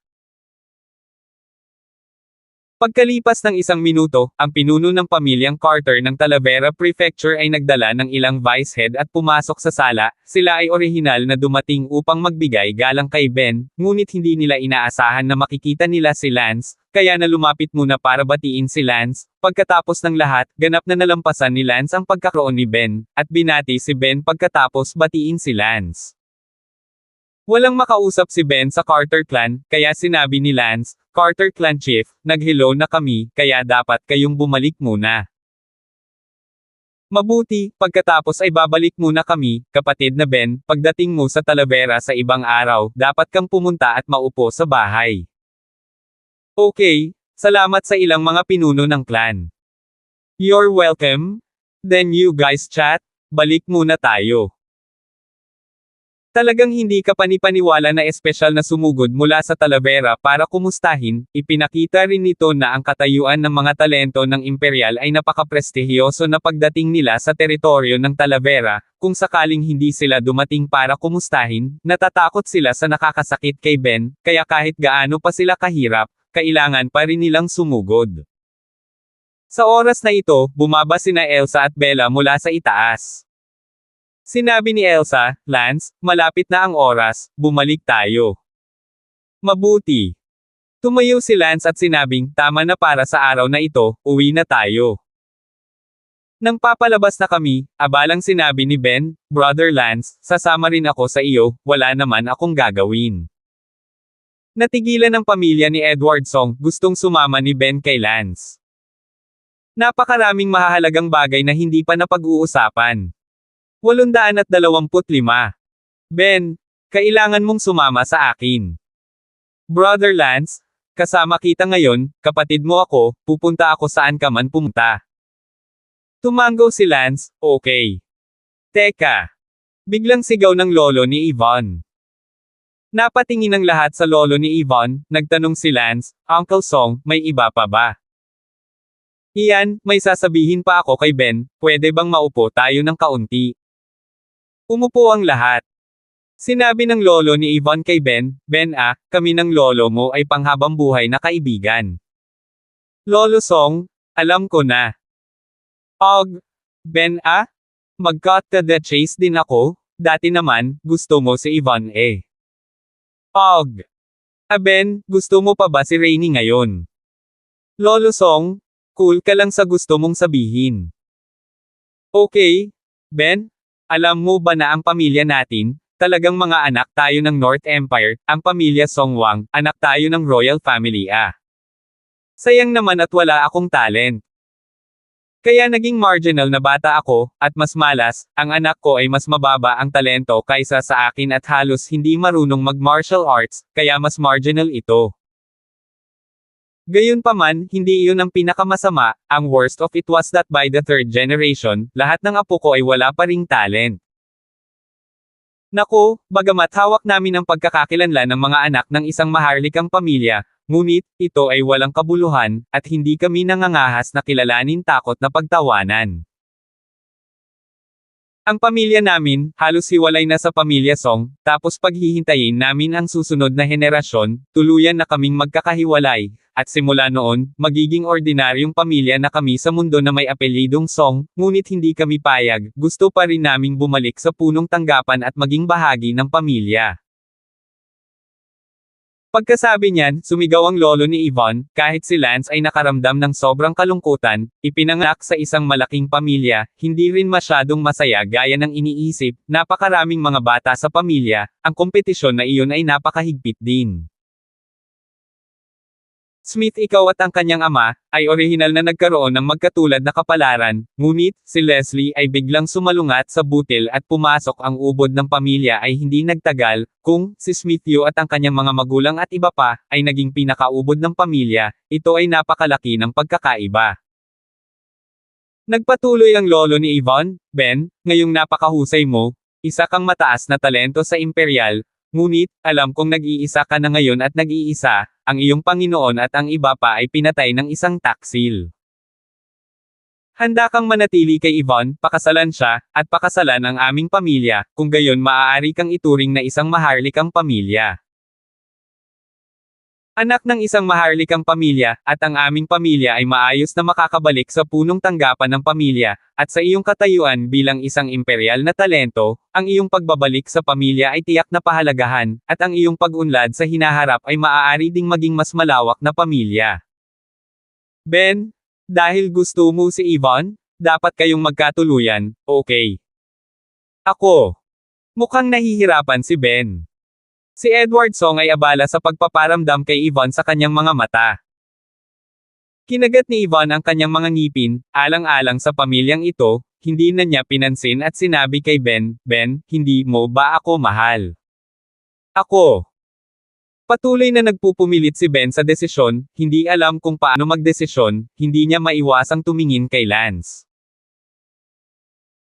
Pagkalipas ng isang minuto, ang pinuno ng pamilyang Carter ng Talavera Prefecture ay nagdala ng ilang vice head at pumasok sa sala. Sila ay orihinal na dumating upang magbigay galang kay Ben, ngunit hindi nila inaasahan na makikita nila si Lance, kaya na lumapit muna para batiin si Lance. Pagkatapos ng lahat, ganap na nalampasan ni Lance ang pagkakaroon ni Ben, at binati si Ben pagkatapos batiin si Lance. Walang makausap si Ben sa Carter clan, kaya sinabi ni Lance, Carter clan chief, nag-hello na kami, kaya dapat kayong bumalik muna. Mabuti, pagkatapos ay babalik muna kami, kapatid na Ben, pagdating mo sa Talavera sa ibang araw, dapat kang pumunta at maupo sa bahay. Okay, salamat sa ilang mga pinuno ng clan. You're welcome. Then you guys chat, balik muna tayo. Talagang hindi ka panipaniwala na espesyal na sumugod mula sa Talavera para kumustahin, ipinakita rin nito na ang katayuan ng mga talento ng imperial ay napakaprestihiyoso na pagdating nila sa teritoryo ng Talavera, kung sakaling hindi sila dumating para kumustahin, natatakot sila sa nakakasakit kay Ben, kaya kahit gaano pa sila kahirap, kailangan pa rin nilang sumugod. Sa oras na ito, bumaba sina Elsa at Bella mula sa itaas. Sinabi ni Elsa, Lance, malapit na ang oras, bumalik tayo. Mabuti. Tumayo si Lance at sinabing, tama na para sa araw na ito, uwi na tayo. Nang papalabas na kami, abalang sinabi ni Ben, Brother Lance, sasama rin ako sa iyo, wala naman akong gagawin. Natigilan ng pamilya ni Edward Song, gustong sumama ni Ben kay Lance. Napakaraming mahahalagang bagay na hindi pa napag-uusapan. 825. Ben, kailangan mong sumama sa akin. Brother Lance, kasama kita ngayon, kapatid mo ako, pupunta ako saan ka man pumunta. Tumango si Lance, okay. Teka. Biglang sigaw ng lolo ni Yvonne. Napatingin ang lahat sa lolo ni Yvonne, nagtanong si Lance, Uncle Song, may iba pa ba? Iyan, may sasabihin pa ako kay Ben, pwede bang maupo tayo ng kaunti? Umupo ang lahat. Sinabi ng lolo ni Yvonne kay Ben, Ben kami ng lolo mo ay panghabang buhay na kaibigan. Lolo Song, alam ko na. Og, Ben mag-cut to the chase din ako, dati naman, gusto mo si Yvonne Og. Ben, gusto mo pa ba si Rainy ngayon? Lolo Song, cool ka lang sa gusto mong sabihin. Okay, Ben, alam mo ba na ang pamilya natin, talagang mga anak tayo ng North Empire, ang pamilya Songwang, anak tayo ng royal family Sayang naman at wala akong talent. Kaya naging marginal na bata ako, at mas malas, ang anak ko ay mas mababa ang talento kaysa sa akin at halos hindi marunong mag-martial arts, kaya mas marginal ito. Gayunpaman, hindi iyon ang pinakamasama, ang worst of it was that by the third generation, lahat ng apo ko ay wala pa ring talent. Naku, bagamat hawak namin ang pagkakakilanlan ng mga anak ng isang maharlikang pamilya, ngunit, ito ay walang kabuluhan, at hindi kami nangangahas na kilalanin takot na pagtawanan. Ang pamilya namin, halos hiwalay na sa pamilya Song, tapos paghihintayin namin ang susunod na henerasyon, tuluyan na kaming magkakahiwalay, at simula noon, magiging ordinaryong pamilya na kami sa mundo na may apelyidong Song, ngunit hindi kami payag, gusto pa rin naming bumalik sa punong tanggapan at maging bahagi ng pamilya. Pagkasabi niyan, sumigaw ang lolo ni Yvonne, kahit si Lance ay nakaramdam ng sobrang kalungkutan, ipinanganak sa isang malaking pamilya, hindi rin masyadong masaya gaya ng iniisip, napakaraming mga bata sa pamilya, ang kompetisyon na iyon ay napakahigpit din. Smith ikaw at ang kanyang ama, ay orihinal na nagkaroon ng magkatulad na kapalaran, ngunit, si Leslie ay biglang sumalungat sa butil at pumasok ang ubod ng pamilya ay hindi nagtagal, kung, si Smith Yu at ang kanyang mga magulang at iba pa, ay naging pinakaubod ng pamilya, ito ay napakalaki ng pagkakaiba. Nagpatuloy ang lolo ni Yvonne, Ben, ngayong napakahusay mo, isa kang mataas na talento sa imperial, ngunit, alam kong nag-iisa ka na ngayon at nag-iisa, ang iyong Panginoon at ang iba pa ay pinatay ng isang taksil. Handa kang manatili kay Yvonne, pakasalan siya, at pakasalan ang aming pamilya, kung gayon maaari kang ituring na isang maharlikang pamilya. Anak ng isang maharlikang pamilya, at ang aming pamilya ay maayos na makakabalik sa punong tanggapan ng pamilya, at sa iyong katayuan bilang isang imperial na talento, ang iyong pagbabalik sa pamilya ay tiyak na pahalagahan, at ang iyong pag-unlad sa hinaharap ay maaari ding maging mas malawak na pamilya. Ben, dahil gusto mo si Yvonne, dapat kayong magkatuluyan, okay? Ako. Mukhang nahihirapan si Ben. Si Edward Song ay abala sa pagpaparamdam kay Yvonne sa kanyang mga mata. Kinagat ni Yvonne ang kanyang mga ngipin, alang-alang sa pamilyang ito, hindi na niya pinansin at sinabi kay Ben, Ben, hindi mo ba ako mahal? Ako. Patuloy na nagpupumilit si Ben sa desisyon, hindi alam kung paano magdesisyon, hindi niya maiwasang tumingin kay Lance.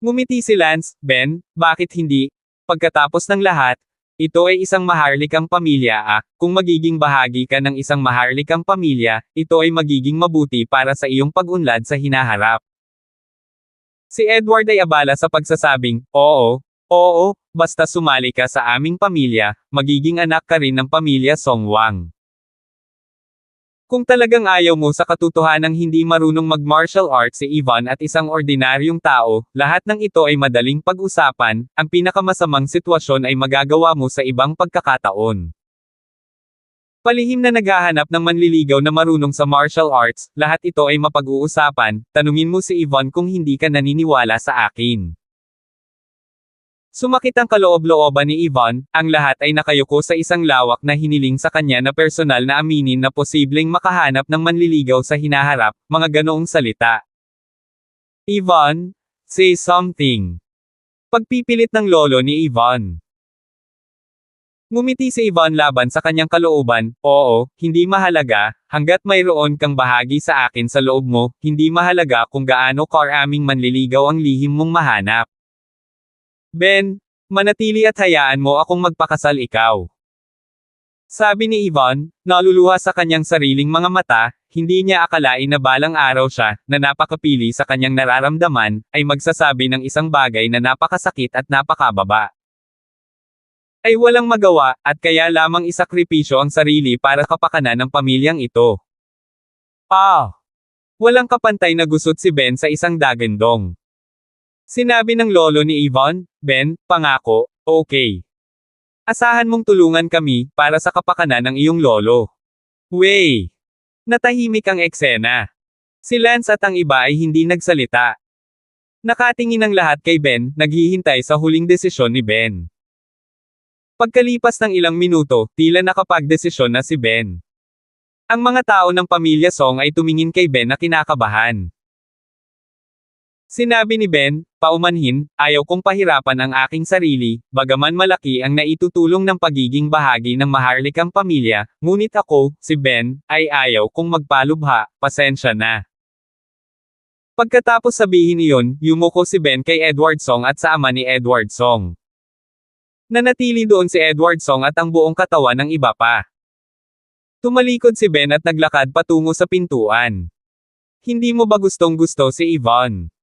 Ngumiti si Lance, Ben, bakit hindi? Pagkatapos ng lahat, ito ay isang maharlikang pamilya kung magiging bahagi ka ng isang maharlikang pamilya, ito ay magiging mabuti para sa iyong pag-unlad sa hinaharap. Si Edward ay abala sa pagsasabing, oo, basta sumali ka sa aming pamilya, magiging anak ka rin ng pamilya Songwang. Kung talagang ayaw mo sa katotohanang hindi marunong mag-martial arts si Ivan at isang ordinaryong tao, lahat ng ito ay madaling pag-usapan, ang pinakamasamang sitwasyon ay magagawa mo sa ibang pagkakataon. Palihim na naghahanap ng manliligaw na marunong sa martial arts, lahat ito ay mapag-uusapan, tanungin mo si Ivan kung hindi ka naniniwala sa akin. Sumakit ang kaloob-looban ni Ivan, ang lahat ay nakayuko sa isang lawak na hiniling sa kanya na personal na aminin na posibleng makahanap ng manliligaw sa hinaharap, mga ganoong salita. Ivan, say something. Pagpipilit ng lolo ni Ivan. Ngumiti si Ivan laban sa kanyang kalooban, oo, hindi mahalaga, hanggat mayroon kang bahagi sa akin sa loob mo, hindi mahalaga kung gaano karaming manliligaw ang lihim mong mahanap. Ben, manatili at hayaan mo akong magpakasal ikaw. Sabi ni Ivan, naluluha sa kanyang sariling mga mata, hindi niya akalain na balang araw siya, na napakapili sa kanyang nararamdaman, ay magsasabi ng isang bagay na napakasakit at napakababa. Ay walang magawa, at kaya lamang isakripisyo ang sarili para kapakanan ng pamilyang ito. Walang kapantay na gusot si Ben sa isang dagandong. Sinabi ng lolo ni Ivan, Ben, pangako, okay. Asahan mong tulungan kami, para sa kapakanan ng iyong lolo. Wey! Natahimik ang eksena. Si Lance at ang iba ay hindi nagsalita. Nakatingin ang lahat kay Ben, naghihintay sa huling desisyon ni Ben. Pagkalipas ng ilang minuto, tila nakapagdesisyon na si Ben. Ang mga tao ng pamilya Song ay tumingin kay Ben na kinakabahan. Sinabi ni Ben, paumanhin, ayaw kong pahirapan ang aking sarili, bagaman malaki ang naitutulong ng pagiging bahagi ng maharlikang pamilya, ngunit ako, si Ben, ay ayaw kong magpalubha, pasensya na. Pagkatapos sabihin iyon, yumuko si Ben kay Edward Song at sa ama ni Edward Song. Nanatili doon si Edward Song at ang buong katawan ng iba pa. Tumalikod si Ben at naglakad patungo sa pintuan. Hindi mo ba gustong-gusto si Ivan?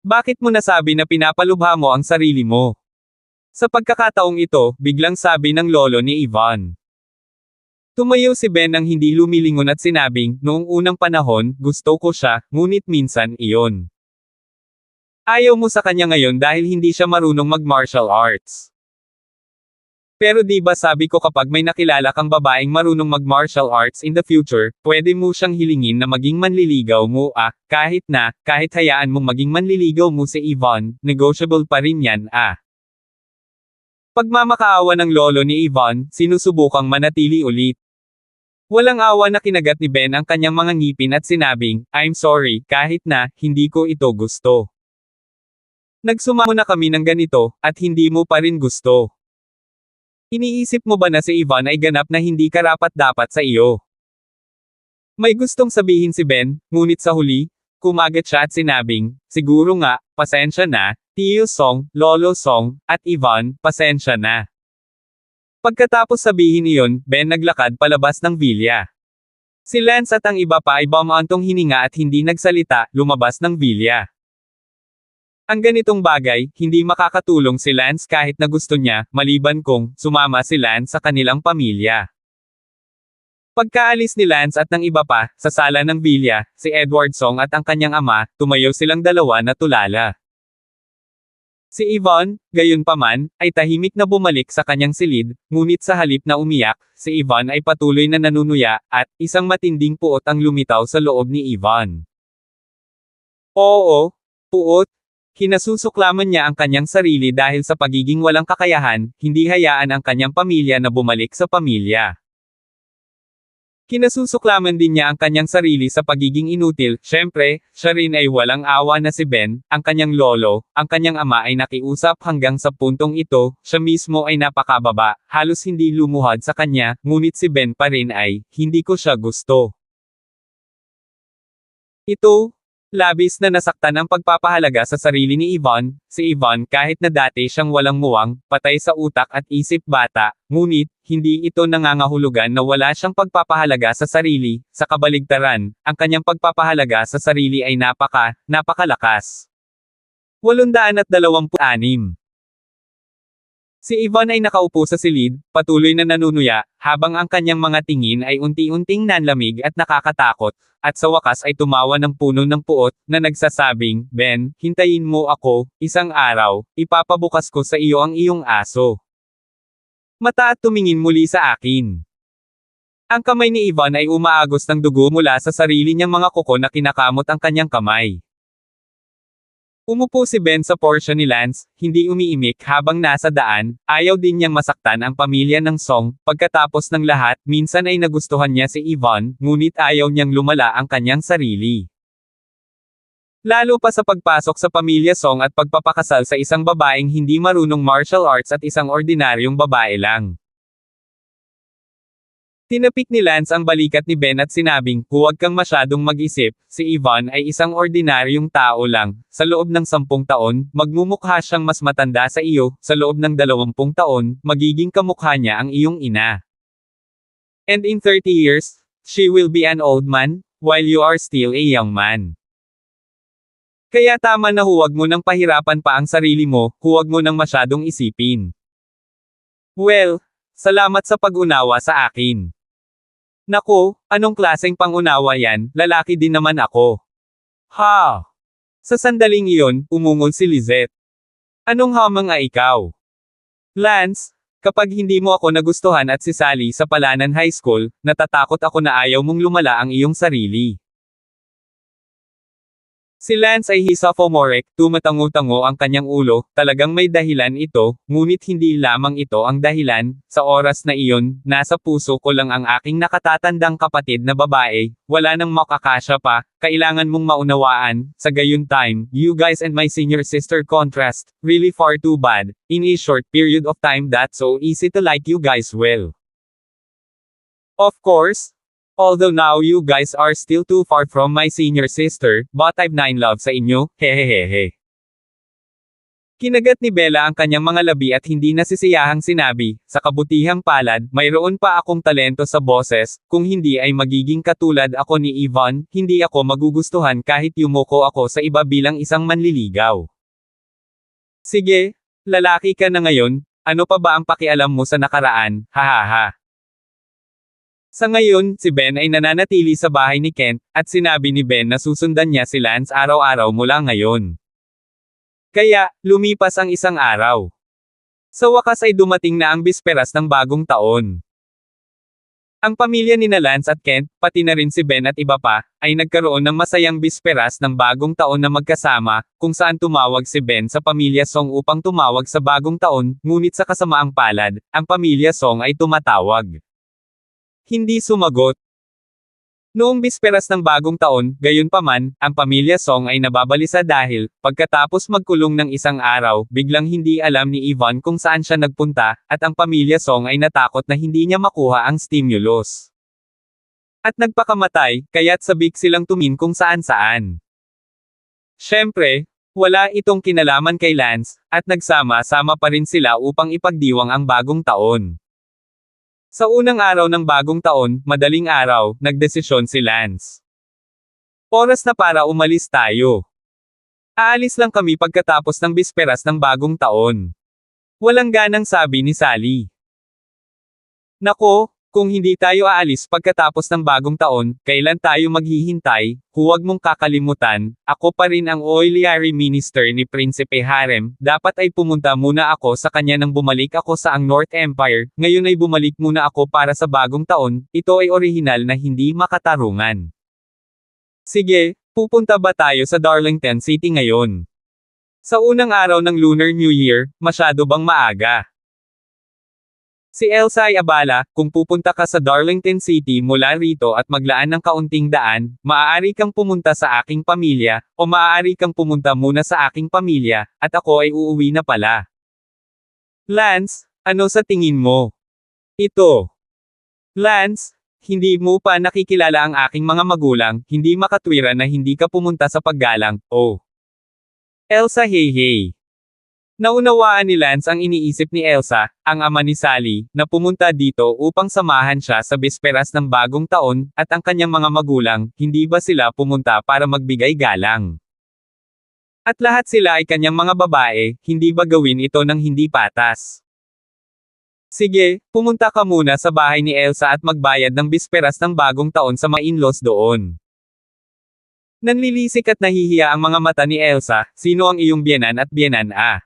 Bakit mo nasabi na pinapalubha mo ang sarili mo? Sa pagkakataong ito, biglang sabi ng lolo ni Ivan. Tumayo si Ben nang hindi lumilingon at sinabing, noong unang panahon, gusto ko siya, ngunit minsan, iyon. Ayaw mo sa kanya ngayon dahil hindi siya marunong mag-martial arts. Pero di ba sabi ko kapag may nakilala kang babaeng marunong mag-martial arts in the future, pwede mo siyang hilingin na maging manliligaw mo kahit hayaan mong maging manliligaw mo si Ivan, negotiable pa rin yan Pagmamakaawa ng lolo ni Ivan, sinusubukang manatili ulit. Walang awa na kinagat ni Ben ang kanyang mga ngipin at sinabing, I'm sorry, kahit na, hindi ko ito gusto. Nagsumamo na kami ng ganito, at hindi mo pa rin gusto. Iniisip mo ba na si Ivan ay ganap na hindi karapat-dapat sa iyo? May gustong sabihin si Ben, ngunit sa huli, kumagat siya at sinabing, siguro nga, pasensya na, Tio Song, Lolo Song, at Ivan, pasensya na. Pagkatapos sabihin iyon, Ben naglakad palabas ng villa. Si Lance at ang iba pa ay bumantong hininga at hindi nagsalita, lumabas ng villa. Ang ganitong bagay, hindi makakatulong si Lance kahit na gusto niya, maliban kung sumama si Lance sa kanilang pamilya. Pagkaalis ni Lance at ng iba pa, sa sala ng villa, si Edward Song at ang kanyang ama, tumayo silang dalawa na tulala. Si Ivan, gayunpaman, ay tahimik na bumalik sa kanyang silid, ngunit sa halip na umiyak, si Ivan ay patuloy na nanunuya, at isang matinding puot ang lumitaw sa loob ni Ivan. Oo, puot. Kinasusuklaman niya ang kanyang sarili dahil sa pagiging walang kakayahan, hindi hayaan ang kanyang pamilya na bumalik sa pamilya. Kinasusuklaman din niya ang kanyang sarili sa pagiging inutil, syempre, siya rin ay walang awa na si Ben, ang kanyang lolo, ang kanyang ama ay nakiusap hanggang sa puntong ito, siya mismo ay napakababa, halos hindi lumuhad sa kanya, ngunit si Ben pa rin ay, hindi ko siya gusto. Ito, labis na nasaktan ang pagpapahalaga sa sarili ni Ivan, si Ivan kahit na dati siyang walang muwang, patay sa utak at isip bata, ngunit, hindi ito nangangahulugan na wala siyang pagpapahalaga sa sarili, sa kabaligtaran, ang kanyang pagpapahalaga sa sarili ay napakalakas. 826 Si Ivan ay nakaupo sa silid, patuloy na nanunuya, habang ang kanyang mga tingin ay unti-unting nanlamig at nakakatakot, at sa wakas ay tumawa ng puno ng puot, na nagsasabing, Ben, hintayin mo ako, isang araw, ipapabukas ko sa iyo ang iyong aso. Mata at tumingin muli sa akin. Ang kamay ni Ivan ay umaagos ng dugo mula sa sarili niyang mga kuko na kinakamot ang kanyang kamay. Umupo si Ben sa Porsche ni Lance, hindi umiimik habang nasa daan, ayaw din niyang masaktan ang pamilya ng Song, pagkatapos ng lahat, minsan ay nagustuhan niya si Ivan, ngunit ayaw niyang lumala ang kanyang sarili. Lalo pa sa pagpasok sa pamilya Song at pagpapakasal sa isang babaeng hindi marunong martial arts at isang ordinaryong babae lang. Tinapik ni Lance ang balikat ni Ben at sinabing, huwag kang masyadong mag-isip, si Ivan ay isang ordinaryong tao lang, sa loob ng 10 taon, magmumukha siyang mas matanda sa iyo, sa loob ng 20 taon, magiging kamukha niya ang iyong ina. And in 30 years, she will be an old man, while you are still a young man. Kaya tama na huwag mo nang pahirapan pa ang sarili mo, huwag mo nang masyadong isipin. Well, salamat sa pag-unawa sa akin. Naku, anong klaseng pang-unawa yan, lalaki din naman ako. Ha! Sa sandaling iyon, umungol si Lizette. Anong hamang ikaw? Lance, kapag hindi mo ako nagustuhan at si Sally sa Palanan High School, natatakot ako na ayaw mong lumala ang iyong sarili. Si Lance ay sophomoric, tumatango-tango ang kanyang ulo, talagang may dahilan ito, ngunit hindi lamang ito ang dahilan, sa oras na iyon, nasa puso ko lang ang aking nakatatandang kapatid na babae, wala nang makakasya pa, kailangan mong maunawaan, sa gayon time, you guys and my senior sister contrast, really far too bad, in a short period of time that's so easy to like you guys well. Of course, although now you guys are still too far from my senior sister, but I've 9 love sa inyo, hehehehe. Kinagat ni Bella ang kanyang mga labi at hindi nasisiyahang sinabi, sa kabutihang palad, mayroon pa akong talento sa boses, kung hindi ay magiging katulad ako ni Ivan, hindi ako magugustuhan kahit yumuko ako sa iba bilang isang manliligaw. Sige, lalaki ka na ngayon, ano pa ba ang pakialam mo sa nakaraan, hahaha. Sa ngayon, si Ben ay nananatili sa bahay ni Kent, at sinabi ni Ben na susundan niya si Lance araw-araw mula ngayon. Kaya, lumipas ang isang araw. Sa wakas ay dumating na ang bisperas ng bagong taon. Ang pamilya ni Lance at Kent, pati na rin si Ben at iba pa, ay nagkaroon ng masayang bisperas ng bagong taon na magkasama, kung saan tumawag si Ben sa pamilya Song upang tumawag sa bagong taon, ngunit sa kasamaang palad, ang pamilya Song ay tumatawag. Hindi sumagot. Noong bisperas ng bagong taon, gayunpaman, ang pamilya Song ay nababalisa dahil, pagkatapos magkulong ng isang araw, biglang hindi alam ni Ivan kung saan siya nagpunta, at ang pamilya Song ay natakot na hindi niya makuha ang stimulus. At nagpakamatay, kaya't sabik silang tumin kung saan-saan. Siyempre, wala itong kinalaman kay Lance, at nagsama-sama pa rin sila upang ipagdiwang ang bagong taon. Sa unang araw ng bagong taon, madaling araw, nagdesisyon si Lance. Oras na para umalis tayo. Aalis lang kami pagkatapos ng bisperas ng bagong taon. Walang ganang sabi ni Sally. Nako, kung hindi tayo aalis pagkatapos ng bagong taon, kailan tayo maghihintay? Huwag mong kakalimutan, ako pa rin ang oiliary minister ni Prinsipe Harem, dapat ay pumunta muna ako sa kanya nang bumalik ako sa ang North Empire, ngayon ay bumalik muna ako para sa bagong taon, ito ay orihinal na hindi makatarungan. Sige, pupunta ba tayo sa Darlington City ngayon? Sa unang araw ng Lunar New Year, masyado bang maaga? Si Elsa ay abala, kung pupunta ka sa Darlington City mula rito at maglaan ng kaunting daan, maaari kang pumunta sa aking pamilya, o maaari kang pumunta muna sa aking pamilya, at ako ay uuwi na pala. Lance, ano sa tingin mo? Ito. Lance, hindi mo pa nakikilala ang aking mga magulang, hindi makatwiran na hindi ka pumunta sa paggalang, oh. Elsa hey. Naunawaan ni Lance ang iniisip ni Elsa, ang ama ni Sally, na pumunta dito upang samahan siya sa bisperas ng bagong taon, at ang kanyang mga magulang, hindi ba sila pumunta para magbigay galang? At lahat sila ay kanyang mga babae, hindi ba gawin ito ng hindi patas? Sige, pumunta ka muna sa bahay ni Elsa at magbayad ng bisperas ng bagong taon sa mga in-laws doon. Nanlilisik at nahihiya ang mga mata ni Elsa, sino ang iyong biyenan at biyenan ah?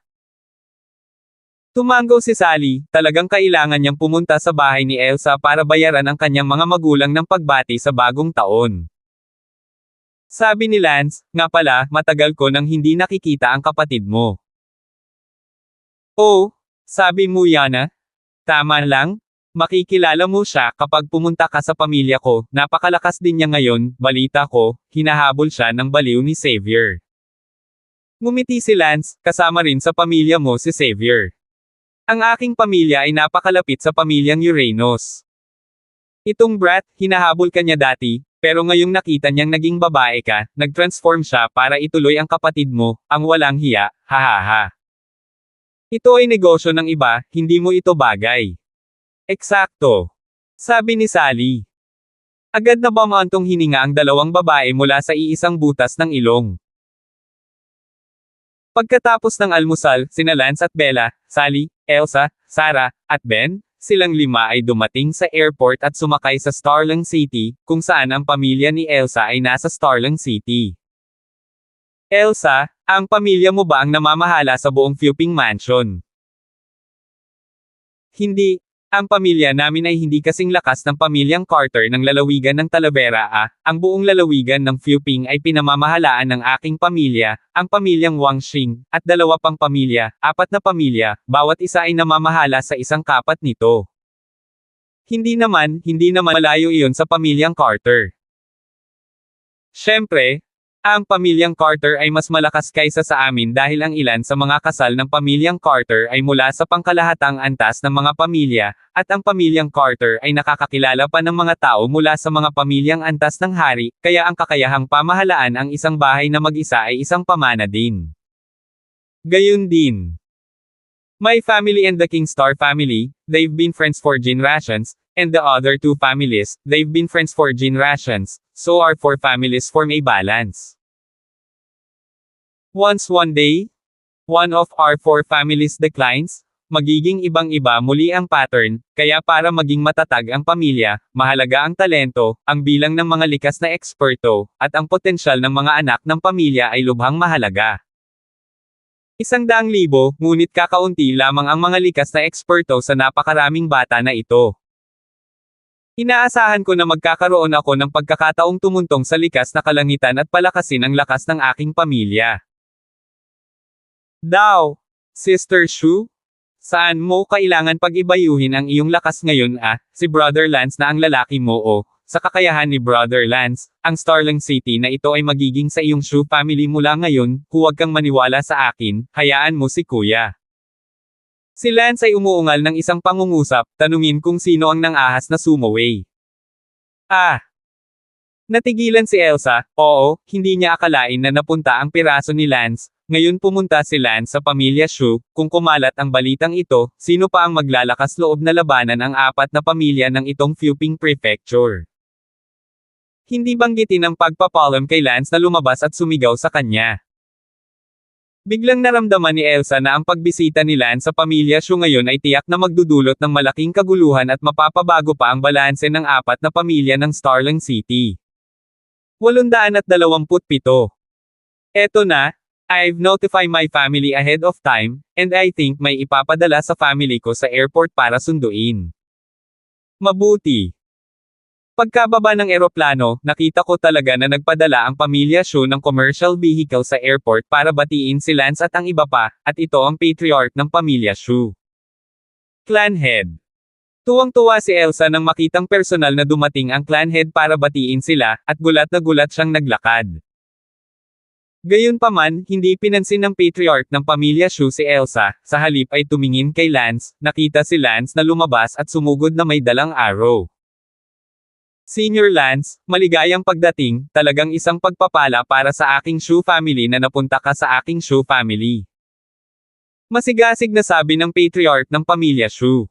Tumango si Sally, talagang kailangan niyang pumunta sa bahay ni Elsa para bayaran ang kanyang mga magulang ng pagbati sa bagong taon. Sabi ni Lance, nga pala, matagal ko nang hindi nakikita ang kapatid mo. Oh, sabi mo Yana? Tama lang? Makikilala mo siya kapag pumunta ka sa pamilya ko, napakalakas din niya ngayon, balita ko, hinahabol siya ng baliw ni Xavier. Ngumiti si Lance, kasama rin sa pamilya mo si Xavier. Ang aking pamilya ay napakalapit sa pamilyang Uranus. Itong brat, hinahabol ka niya dati, pero ngayong nakita niyang naging babae ka, nag-transform siya para ituloy ang kapatid mo, ang walang hiya, hahaha. Ito ay negosyo ng iba, hindi mo ito bagay. Eksakto. Sabi ni Sally. Agad na bumantong hininga ang dalawang babae mula sa iisang butas ng ilong. Pagkatapos ng almusal, sina Lance at Bella, Sally, Elsa, Sarah, at Ben, silang lima ay dumating sa airport at sumakay sa Starling City, kung saan ang pamilya ni Elsa ay nasa Starling City. Elsa, ang pamilya mo ba ang namamahala sa buong Fuping Mansion? Hindi. Ang pamilya namin ay hindi kasing lakas ng pamilyang Carter ng lalawigan ng Talavera ang buong lalawigan ng Fuping ay pinamamahalaan ng aking pamilya, ang pamilyang Wang Xing, at dalawa pang pamilya, 4 na pamilya, bawat isa ay namamahala sa isang kapat nito. Hindi naman malayo iyon sa pamilyang Carter. Siyempre, ang pamilyang Carter ay mas malakas kaysa sa amin dahil ang ilan sa mga kasal ng pamilyang Carter ay mula sa pangkalahatang antas ng mga pamilya, at ang pamilyang Carter ay nakakakilala pa ng mga tao mula sa mga pamilyang antas ng hari, kaya ang kakayahang pamahalaan ang isang bahay na mag-isa ay isang pamana din. Gayun din. My family and the Kingstar family, they've been friends for generations, and the other 2 families, they've been friends for generations, so our 4 families form a balance. Once one day, one of our 4 families declines, magiging ibang-iba muli ang pattern, kaya para maging matatag ang pamilya, mahalaga ang talento, ang bilang ng mga likas na eksperto, at ang potensyal ng mga anak ng pamilya ay lubhang mahalaga. 100,000, ngunit kakaunti lamang ang mga likas na eksperto sa napakaraming bata na ito. Inaasahan ko na magkakaroon ako ng pagkakataong tumuntong sa likas na kalangitan at palakasin ang lakas ng aking pamilya. Daw, Sister Shu? Saan mo kailangan pag-ibayuhin ang iyong lakas ngayon si Brother Lance na ang lalaki mo sa kakayahan ni Brother Lance, ang Starling City na ito ay magiging sa iyong Shu family mula ngayon, huwag kang maniwala sa akin, hayaan mo si Kuya. Si Lance ay umuungal ng isang pangungusap, tanungin kung sino ang nang-ahas na sumaway. Natigilan si Elsa, oo, hindi niya akalain na napunta ang piraso ni Lance, ngayon pumunta si Lance sa pamilya Shu, kung kumalat ang balitang ito, sino pa ang maglalakas loob na labanan ang 4 na pamilya ng itong Fuping Prefecture. Hindi banggitin ang pagpapalam kay Lance na lumabas at sumigaw sa kanya. Biglang naramdaman ni Elsa na ang pagbisita ni Lance sa pamilya Shu ngayon ay tiyak na magdudulot ng malaking kaguluhan at mapapabago pa ang balanse ng 4 na pamilya ng Starling City. 827. Eto na, I've notified my family ahead of time, and I think may ipapadala sa family ko sa airport para sunduin. Mabuti. Pagkababa ng eroplano, nakita ko talaga na nagpadala ang pamilya Shu ng commercial vehicle sa airport para batiin si Lance at ang iba pa, at ito ang patriarch ng pamilya Shu. Clan Head. Tuwang-tuwa si Elsa nang makitang personal na dumating ang Clan Head para batiin sila, at gulat na gulat siyang naglakad. Gayunpaman, hindi pinansin ng patriarch ng pamilya Shu si Elsa, sa halip ay tumingin kay Lance, nakita si Lance na lumabas at sumugod na may dalang arrow. Senior Lance, maligayang pagdating, talagang isang pagpapala para sa aking Shu family na napunta ka sa aking Shu family. Masigasig na sabi ng patriarch ng pamilya Shu.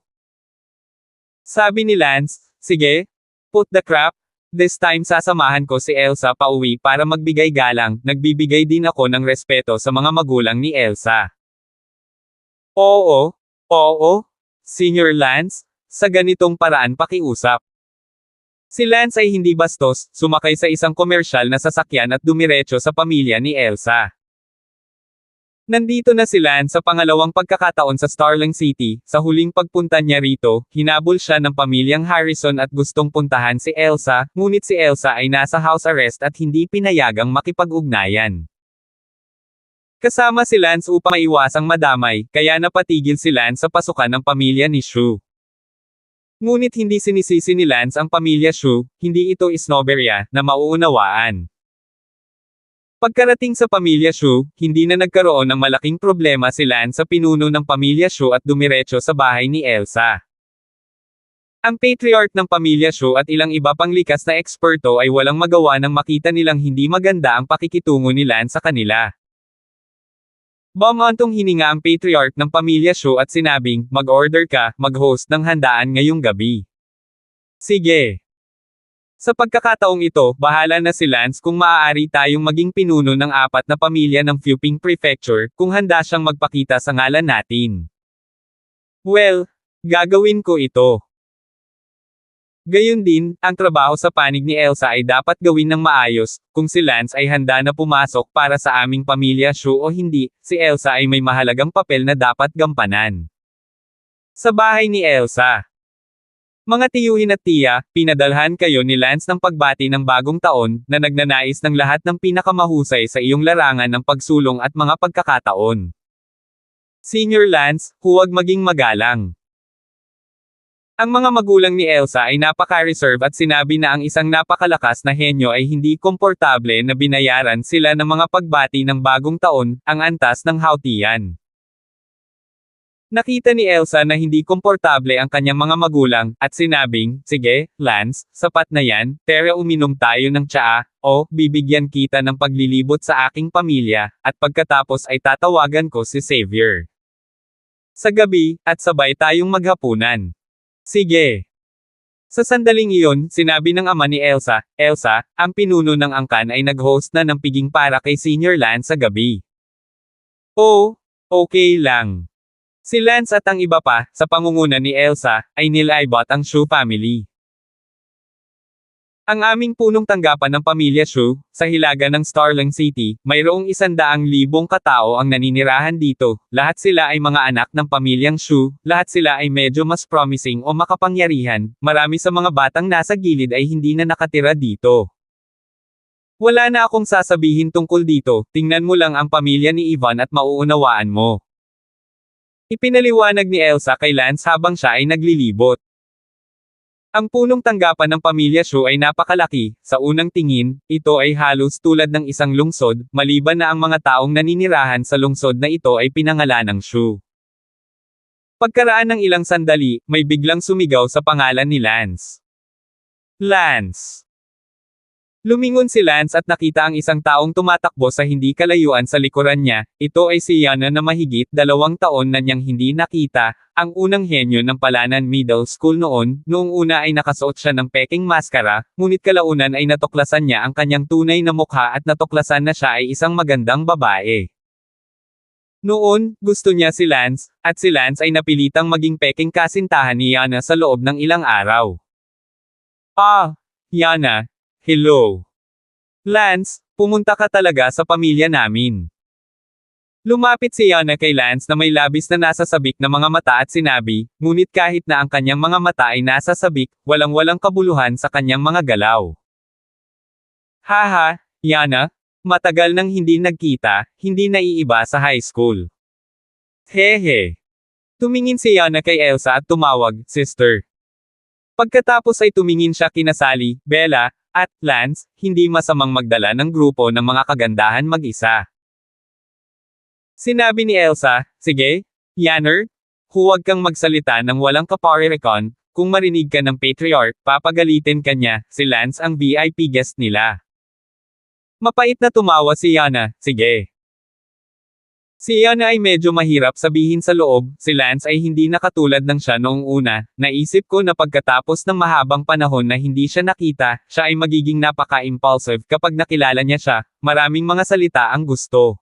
Sabi ni Lance, sige, put the crap, this time sasamahan ko si Elsa pauwi para magbigay galang, nagbibigay din ako ng respeto sa mga magulang ni Elsa. Oo, Senior Lance, sa ganitong paraan pakiusap. Si Lance ay hindi bastos, sumakay sa isang komersyal na sasakyan at dumiretso sa pamilya ni Elsa. Nandito na si Lance sa pangalawang pagkakataon sa Starling City. Sa huling pagpunta niya rito, hinabol siya ng pamilyang Harrison at gustong puntahan si Elsa, ngunit si Elsa ay nasa house arrest at hindi pinayagang makipag-ugnayan. Kasama si Lance upang maiwasang madamay, kaya napatigil si Lance sa pasukan ng pamilya ni Shu. Ngunit hindi sinisisi ni Lance ang pamilya Shu, hindi ito isnoberya, na mauunawaan. Pagkarating sa pamilya Shu, hindi na nagkaroon ng malaking problema si Lance sa pinuno ng pamilya Shu at dumiretso sa bahay ni Elsa. Ang patriarch ng pamilya Shu at ilang iba pang likas na eksperto ay walang magawa nang makita nilang hindi maganda ang pakikitungo ni Lance sa kanila. Bumantong hininga ang patriarch ng pamilya Shu at sinabing, mag-order ka, mag-host ng handaan ngayong gabi. Sige. Sa pagkakataong ito, bahala na si Lance kung maaari tayong maging pinuno ng 4 na pamilya ng Fuping Prefecture, kung handa siyang magpakita sa ngalan natin. Well, gagawin ko ito. Gayun din, ang trabaho sa panig ni Elsa ay dapat gawin ng maayos, kung si Lance ay handa na pumasok para sa aming pamilya Shu o hindi, si Elsa ay may mahalagang papel na dapat gampanan. Sa bahay ni Elsa. Mga tiyuhin at tiya, pinadalhan kayo ni Lance ng pagbati ng bagong taon, na nagnanais ng lahat ng pinakamahusay sa iyong larangan ng pagsulong at mga pagkakataon. Senior Lance, huwag maging magalang. Ang mga magulang ni Elsa ay napaka-reserve at sinabi na ang isang napakalakas na henyo ay hindi komportable na binayaran sila ng mga pagbati ng bagong taon, ang antas ng hautian. Nakita ni Elsa na hindi komportable ang kanyang mga magulang, at sinabing, sige, Lance, sapat na yan, tara uminom tayo ng tsaa, o, bibigyan kita ng paglilibot sa aking pamilya, at pagkatapos ay tatawagan ko si Xavier. Sa gabi, at sabay tayong maghapunan. Sige. Sa sandaling iyon, sinabi ng ama ni Elsa, Elsa, ang pinuno ng angkan ay nag-host na ng piging para kay Senior Lance sa gabi. Oh, okay lang. Si Lance at ang iba pa, sa pangunguna ni Elsa, ay nilaibot ang Shu family. Ang aming punong tanggapan ng pamilya Shu, sa hilaga ng Starling City, mayroong 100,000 katao ang naninirahan dito, lahat sila ay mga anak ng pamilyang Shu, lahat sila ay medyo mas promising o makapangyarihan, marami sa mga batang nasa gilid ay hindi na nakatira dito. Wala na akong sasabihin tungkol dito, tingnan mo lang ang pamilya ni Ivan at mauunawaan mo. Ipinaliwanag ni Elsa kay Lance habang siya ay naglilibot. Ang punong tanggapan ng pamilya Shu ay napakalaki, sa unang tingin, ito ay halos tulad ng isang lungsod, maliban na ang mga taong naninirahan sa lungsod na ito ay pinangalanang Shu. Pagkaraan ng ilang sandali, may biglang sumigaw sa pangalan ni Lance. Lance! Lumingon si Lance at nakita ang isang taong tumatakbo sa hindi kalayuan sa likuran niya, ito ay si Yana na mahigit 2 taon na niyang hindi nakita, ang unang henyo ng Palanan Middle School noon, noong una ay nakasuot siya ng peking maskara, ngunit kalaunan ay natuklasan niya ang kanyang tunay na mukha at natuklasan na siya ay isang magandang babae. Noon, gusto niya si Lance, at si Lance ay napilitang maging peking kasintahan ni Yana sa loob ng ilang araw. Ah, Yana. Hello. Lance, pumunta ka talaga sa pamilya namin. Lumapit si Yana kay Lance na may labis na nasasabik na mga mata at sinabi, ngunit kahit na ang kanyang mga mata ay nasasabik, walang-walang kabuluhan sa kanyang mga galaw. Haha, Yana, matagal nang hindi nagkita, hindi naiiba sa high school. Hehe. Tumingin si Yana kay Elsa at tumawag, sister. Pagkatapos ay tumingin siya kina Sally, Bella, at Lance, hindi masamang magdala ng grupo ng mga kagandahan mag-isa. Sinabi ni Elsa, sige, Yanner, huwag kang magsalita ng walang kaparerekon, kung marinig ka ng patriarch, papagalitin ka niya, si Lance ang VIP guest nila. Mapait na tumawa si Yana, sige. Si Yana ay medyo mahirap sabihin sa loob, si Lance ay hindi na katulad ng siya noong una, naisip ko na pagkatapos ng mahabang panahon na hindi siya nakita, siya ay magiging napaka-impulsive kapag nakilala niya siya, maraming mga salita ang gusto.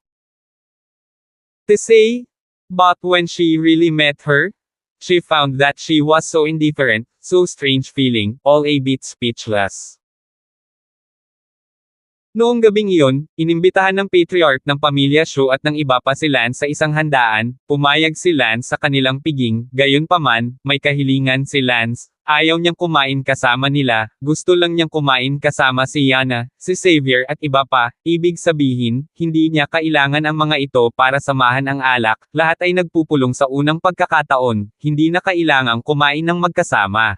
To say, but when she really met her, she found that she was so indifferent, so strange feeling, all a bit speechless. Noong gabing iyon, inimbitahan ng patriarch ng pamilya Shu at ng iba pa si Lance sa isang handaan, pumayag si Lance sa kanilang piging, gayunpaman, may kahilingan si Lance, ayaw niyang kumain kasama nila, gusto lang niyang kumain kasama si Yana, si Xavier at iba pa, ibig sabihin, hindi niya kailangan ang mga ito para samahan ang alak, lahat ay nagpupulong sa unang pagkakataon, hindi na kailangang kumain ng magkasama.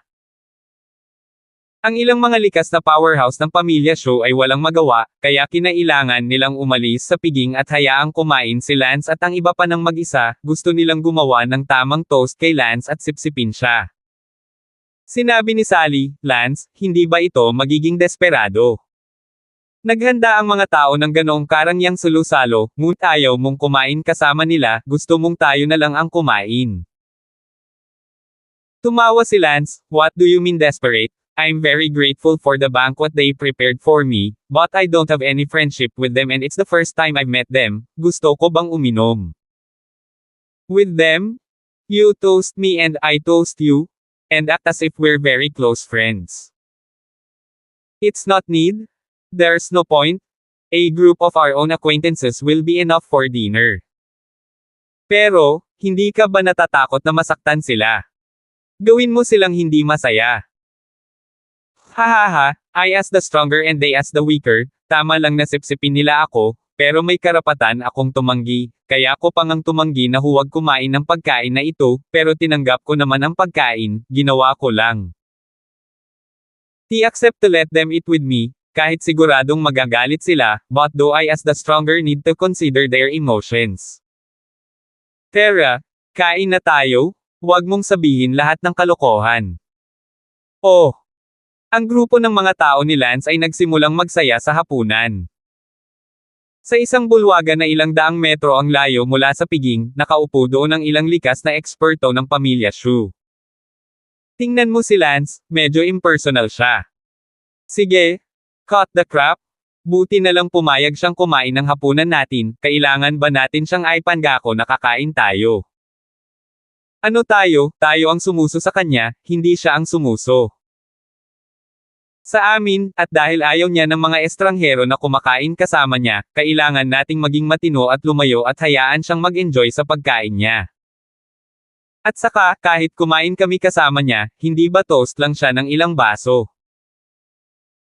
Ang ilang mga likas na powerhouse ng pamilya Shu ay walang magawa, kaya kinailangan nilang umalis sa piging at hayaang kumain si Lance at ang iba pa ng mag-isa, gusto nilang gumawa ng tamang toast kay Lance at sipsipin siya. Sinabi ni Sally, Lance, hindi ba ito magiging desperado? Naghanda ang mga tao ng ganoong karangyang salo-salo, ngunit ayaw mong kumain kasama nila, gusto mong tayo na lang ang kumain. Tumawa si Lance, what do you mean desperate? I'm very grateful for the banquet they prepared for me, but I don't have any friendship with them and it's the first time I've met them, gusto ko bang uminom? With them? You toast me and I toast you? And act as if we're very close friends. It's not need? There's no point? A group of our own acquaintances will be enough for dinner. Pero, hindi ka ba natatakot na masaktan sila? Gawin mo silang hindi masaya. Hahaha, I as the stronger and they as the weaker, tama lang na sipsipin nila ako, pero may karapatan akong tumanggi, kaya ako pangang tumanggi na huwag kumain ng pagkain na ito, pero tinanggap ko naman ang pagkain, ginawa ko lang. I accept to let them eat with me, kahit siguradong magagalit sila, but though I as the stronger need to consider their emotions. Tara, kain na tayo, huwag mong sabihin lahat ng kalokohan. Oh! Ang grupo ng mga tao ni Lance ay nagsimulang magsaya sa hapunan. Sa isang bulwagan na ilang daang metro ang layo mula sa piging, nakaupo doon ang ilang likas na eksperto ng pamilya Shu. Tingnan mo si Lance, medyo impersonal siya. Sige, cut the crap. Buti na lang pumayag siyang kumain ng hapunan natin, kailangan ba natin siyang ipangako na kakain tayo? Ano tayo? Tayo ang sumuso sa kanya, hindi siya ang sumuso. Sa amin, at dahil ayaw niya ng mga estranghero na kumakain kasama niya, kailangan nating maging matino at lumayo at hayaan siyang mag-enjoy sa pagkain niya. At saka, kahit kumain kami kasama niya, hindi ba toast lang siya ng ilang baso?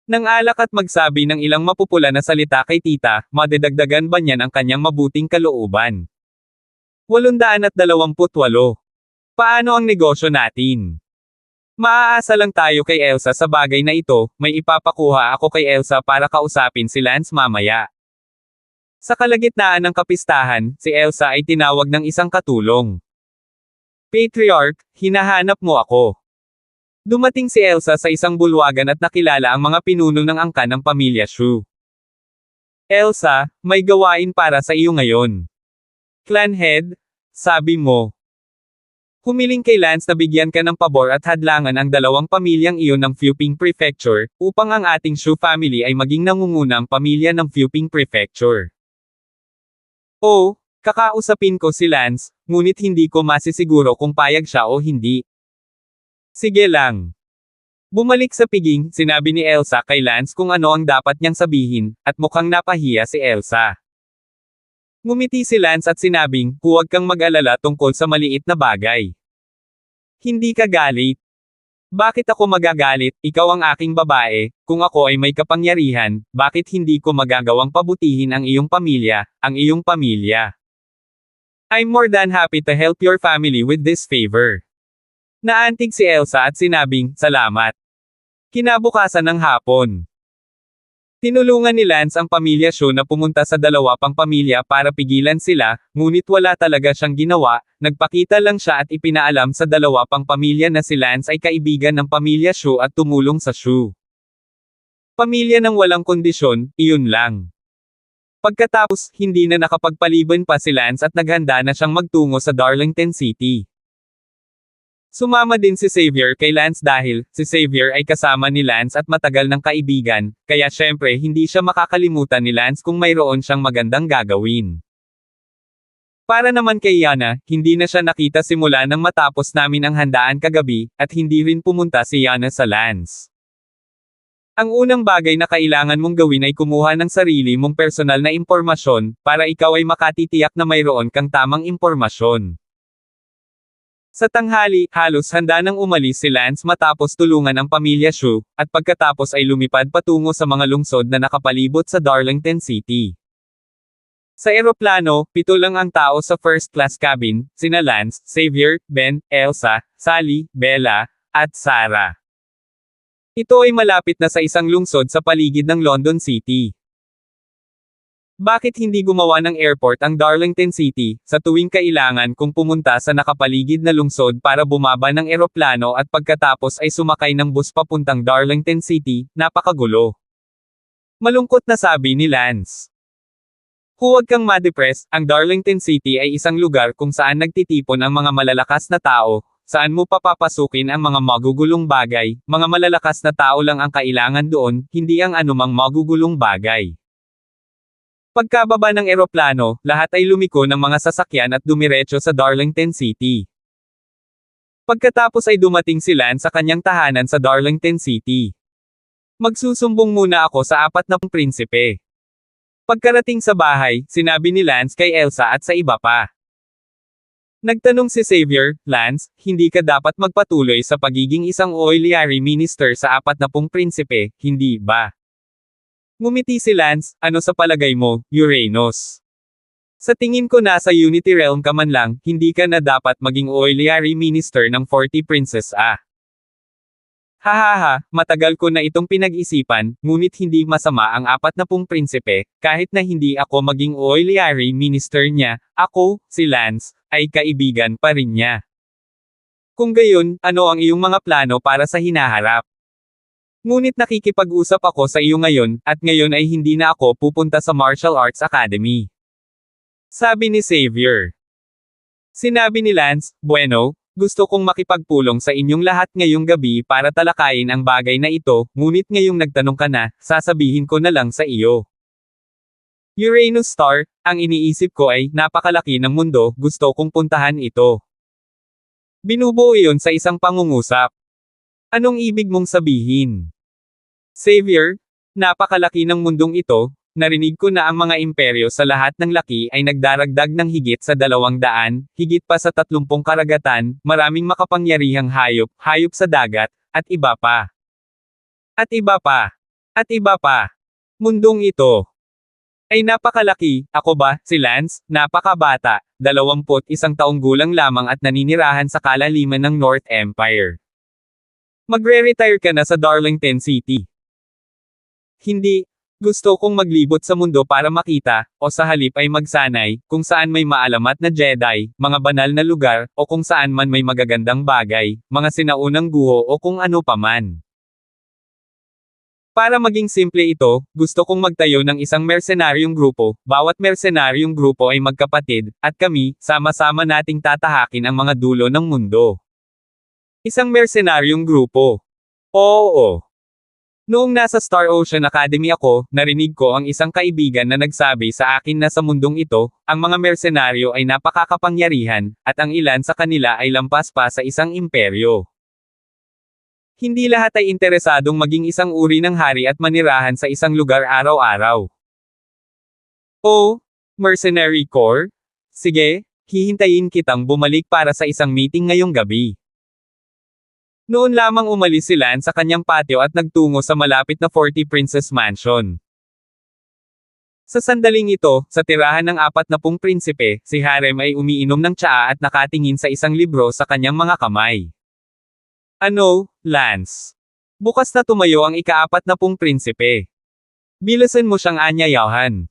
Nang alak at magsabi ng ilang mapupula na salita kay tita, madedagdagan ba niyan ang kanyang mabuting kalooban? 828. Paano ang negosyo natin? Maaasa lang tayo kay Elsa sa bagay na ito, may ipapakuha ako kay Elsa para kausapin si Lance mamaya. Sa kalagitnaan ng kapistahan, si Elsa ay tinawag ng isang katulong. Patriarch, hinahanap mo ako. Dumating si Elsa sa isang bulwagan at nakilala ang mga pinuno ng angkan ng pamilya Shu. Elsa, may gawain para sa iyo ngayon. Clan head, sabi mo. Humiling kay Lance na bigyan ka ng pabor at hadlangan ang dalawang pamilyang iyon ng Fuping Prefecture, upang ang ating Shu family ay maging nangungunang pamilya ng Fuping Prefecture. Oh, kakausapin ko si Lance, ngunit hindi ko masisiguro kung payag siya o hindi. Sige lang. Bumalik sa piging, sinabi ni Elsa kay Lance kung ano ang dapat niyang sabihin, at mukhang napahiya si Elsa. Ngumiti si Lance at sinabing, huwag kang mag-alala tungkol sa maliit na bagay. Hindi ka galit. Bakit ako magagalit? Ikaw ang aking babae, kung ako ay may kapangyarihan, bakit hindi ko magagawang pabutihin ang iyong pamilya, ang iyong pamilya? I'm more than happy to help your family with this favor. Naantig si Elsa at sinabing, salamat. Kinabukasan ng hapon. Tinulungan ni Lance ang pamilya Shu na pumunta sa dalawa pang pamilya para pigilan sila, ngunit wala talaga siyang ginawa, nagpakita lang siya at ipinaalam sa dalawa pang pamilya na si Lance ay kaibigan ng pamilya Shu at tumulong sa Shu. Pamilya ng walang kondisyon, iyon lang. Pagkatapos, hindi na nakapagpaliban pa si Lance at naghanda na siyang magtungo sa Darlington City. Sumama din si Xavier kay Lance dahil, si Xavier ay kasama ni Lance at matagal ng kaibigan, kaya syempre hindi siya makakalimutan ni Lance kung mayroon siyang magandang gagawin. Para naman kay Yana, hindi na siya nakita simula nang matapos namin ang handaan kagabi, at hindi rin pumunta si Yana sa Lance. Ang unang bagay na kailangan mong gawin ay kumuha ng sarili mong personal na impormasyon, para ikaw ay makatitiyak na mayroon kang tamang impormasyon. Sa tanghali, halos handa nang umalis si Lance matapos tulungan ang pamilya Shu, at pagkatapos ay lumipad patungo sa mga lungsod na nakapalibot sa Darlington City. Sa eroplano, 7 lang ang tao sa first class cabin, sina Lance, Xavier, Ben, Elsa, Sally, Bella, at Sarah. Ito ay malapit na sa isang lungsod sa paligid ng London City. Bakit hindi gumawa ng airport ang Darlington City, sa tuwing kailangan kung pumunta sa nakapaligid na lungsod para bumaba ng eroplano at pagkatapos ay sumakay ng bus papuntang Darlington City, napakagulo. Malungkot na sabi ni Lance. Huwag kang ma-depress, ang Darlington City ay isang lugar kung saan nagtitipon ang mga malalakas na tao, saan mo papapasukin ang mga magugulong bagay, mga malalakas na tao lang ang kailangan doon, hindi ang anumang magugulong bagay. Pagkababa ng eroplano, lahat ay lumiko ng mga sasakyan at dumiretso sa Darlington City. Pagkatapos ay dumating si Lance sa kanyang tahanan sa Darlington City. Magsusumbong muna ako sa 4 na prinsipe. Pagkarating sa bahay, sinabi ni Lance kay Elsa at sa iba pa. Nagtanong si Xavier, Lance, hindi ka dapat magpatuloy sa pagiging isang oiliary minister sa 40 prinsipe, hindi ba? Ngumiti si Lance, ano sa palagay mo, Uranus? Sa tingin ko nasa Unity Realm ka man lang, hindi ka na dapat maging oiliary minister ng 40 princes Hahaha, matagal ko na itong pinag-isipan, ngunit hindi masama ang 40 prinsipe, kahit na hindi ako maging oiliary minister niya, ako, si Lance, ay kaibigan pa rin niya. Kung gayon, ano ang iyong mga plano para sa hinaharap? Ngunit nakikipag-usap ako sa iyo ngayon, at ngayon ay hindi na ako pupunta sa Martial Arts Academy. Sabi ni Xavier. Sinabi ni Lance, bueno, gusto kong makipagpulong sa inyong lahat ngayong gabi para talakayin ang bagay na ito, ngunit ngayong nagtanong ka na, sasabihin ko na lang sa iyo. Uranus Star, ang iniisip ko ay, napakalaki ng mundo, gusto kong puntahan ito. Binubuo iyon sa isang pangungusap. Anong ibig mong sabihin? Xavier, napakalaki ng mundong ito, narinig ko na ang mga imperyo sa lahat ng laki ay nagdaragdag ng higit sa 200, higit pa sa 30 karagatan, maraming makapangyarihang hayop, hayop sa dagat, at iba pa. At iba pa. At iba pa. Mundong ito ay napakalaki, ako ba, si Lance, napakabata, 21 taong gulang lamang at naninirahan sa kalaliman ng North Empire. Magre-retire ka na sa Darlington City. Hindi. Gusto kong maglibot sa mundo para makita, o sa halip ay magsanay, kung saan may maalamat na Jedi, mga banal na lugar, o kung saan man may magagandang bagay, mga sinaunang guho o kung ano paman. Para maging simple ito, gusto kong magtayo ng isang mersenaryong grupo, bawat mersenaryong grupo ay magkapatid, at kami, sama-sama nating tatahakin ang mga dulo ng mundo. Isang mersenaryong grupo. Oo. Noong nasa Star Ocean Academy ako, narinig ko ang isang kaibigan na nagsabi sa akin na sa mundong ito, ang mga mersenaryo ay napakakapangyarihan, at ang ilan sa kanila ay lampas pa sa isang imperyo. Hindi lahat ay interesadong maging isang uri ng hari at manirahan sa isang lugar araw-araw. Oh, Mercenary Corps? Sige, hihintayin kitang bumalik para sa isang meeting ngayong gabi. Noon lamang umalis si Lance sa kanyang patio at nagtungo sa malapit na 40 Princess Mansion. Sa sandaling ito, sa tirahan ng 40 prinsipe, si Harem ay umiinom ng tsaa at nakatingin sa isang libro sa kanyang mga kamay. Ano, Lance? Bukas na tumayo ang ika-40 prinsipe. Bilasan mo siyang anyayahan.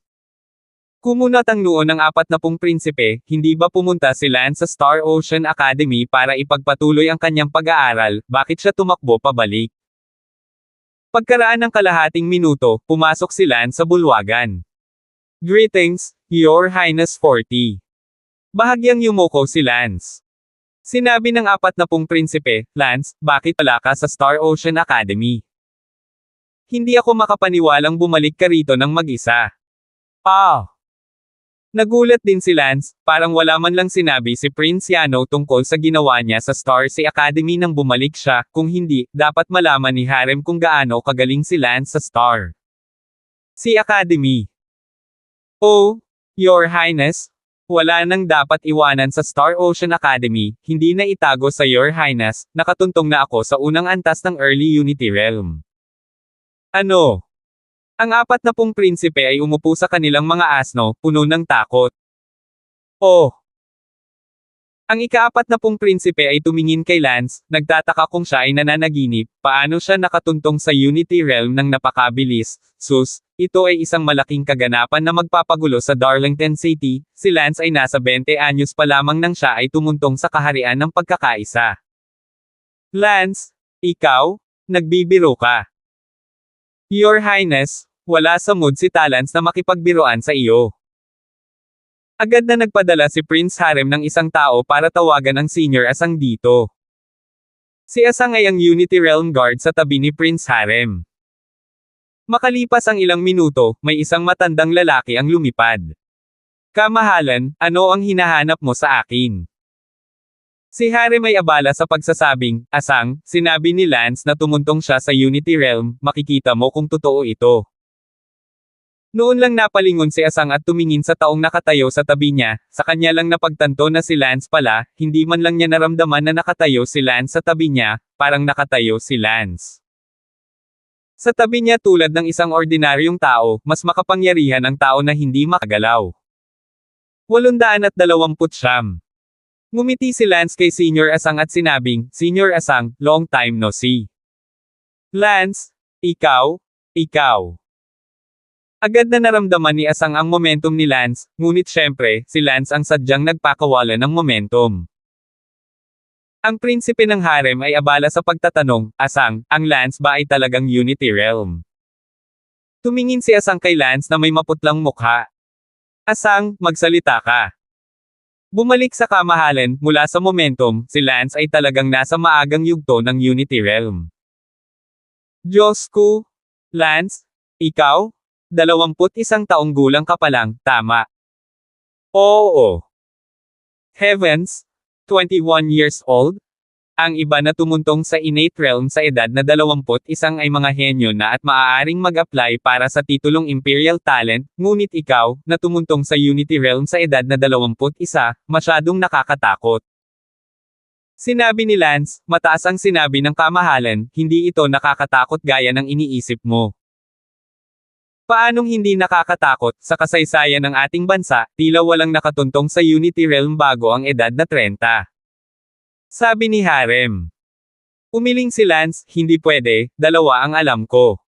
Kumunat ang noo ng 40 prinsipe, hindi ba pumunta si Lance sa Star Ocean Academy para ipagpatuloy ang kanyang pag-aaral, bakit siya tumakbo pabalik? Pagkaraan ng kalahating minuto, pumasok si Lance sa bulwagan. Greetings, Your Highness 40. Bahagyang yumuko si Lance. Sinabi ng 40 prinsipe, Lance, bakit wala ka sa Star Ocean Academy? Hindi ako makapaniwalang bumalik ka rito ng mag-isa. Ah! Nagulat din si Lance, parang wala man lang sinabi si Prince Yano tungkol sa ginawa niya sa Star Sea Academy nang bumalik siya, kung hindi, dapat malaman ni Harem kung gaano kagaling si Lance sa Star Sea Academy. Oh, Your Highness, wala nang dapat iwanan sa Star Ocean Academy, hindi na itago sa Your Highness, nakatuntong na ako sa unang antas ng Early Unity Realm. Ano? Ang 40 prinsipe ay umupo sa kanilang mga asno, puno ng takot. Oh! Ang ika-40 prinsipe ay tumingin kay Lance, nagtataka kung siya ay nananaginip, paano siya nakatuntong sa Unity Realm ng napakabilis. Sus, ito ay isang malaking kaganapan na magpapagulo sa Darlington City, si Lance ay nasa 20 anyos pa lamang nang siya ay tumuntong sa kaharian ng pagkakaisa. Lance, ikaw? Nagbibiro ka. Your Highness, wala sa mood si Talans na makipagbiruan sa iyo. Agad na nagpadala si Prince Harem ng isang tao para tawagan ang Senior Asang dito. Si Asang ay ang Unity Realm Guard sa tabi ni Prince Harem. Makalipas ang ilang minuto, may isang matandang lalaki ang lumipad. Kamahalan, ano ang hinahanap mo sa akin? Si Harem ay abala sa pagsasabing, Asang, sinabi ni Lance na tumuntong siya sa Unity Realm, makikita mo kung totoo ito. Noon lang napalingon si Asang at tumingin sa taong nakatayo sa tabi niya, sa kanya lang napagtanto na si Lance pala, hindi man lang niya naramdaman na nakatayo si Lance sa tabi niya, parang nakatayo si Lance. Sa tabi niya tulad ng isang ordinaryong tao, mas makapangyarihan ang tao na hindi makagalaw. 829. Ngumiti si Lance kay Senior Asang at sinabing, Senior Asang, long time no see. Lance, ikaw? Agad na naramdaman ni Asang ang momentum ni Lance, ngunit syempre, si Lance ang sadyang nagpakawala ng momentum. Ang prinsipe ng harem ay abala sa pagtatanong, Asang, ang Lance ba ay talagang Unity Realm? Tumingin si Asang kay Lance na may maputlang mukha. Asang, magsalita ka. Bumalik sa kamahalan, mula sa momentum, si Lance ay talagang nasa maagang yugto ng Unity Realm. Diyos ko! Lance? Ikaw? 21 taong gulang ka pa lang, tama? Oo. Heavens! 21 years old? Ang iba na tumuntong sa innate realm sa edad na 21 ay mga henyo na at maaaring mag-apply para sa titulong Imperial Talent, ngunit ikaw, na tumuntong sa Unity Realm sa edad na 21, masyadong nakakatakot. Sinabi ni Lance, mataas ang sinabi ng kamahalan, hindi ito nakakatakot gaya ng iniisip mo. Paanong hindi nakakatakot, sa kasaysayan ng ating bansa, tila walang nakatuntong sa Unity Realm bago ang edad na 30. Sabi ni Harem. Umiling si Lance, hindi pwede, dalawa ang alam ko.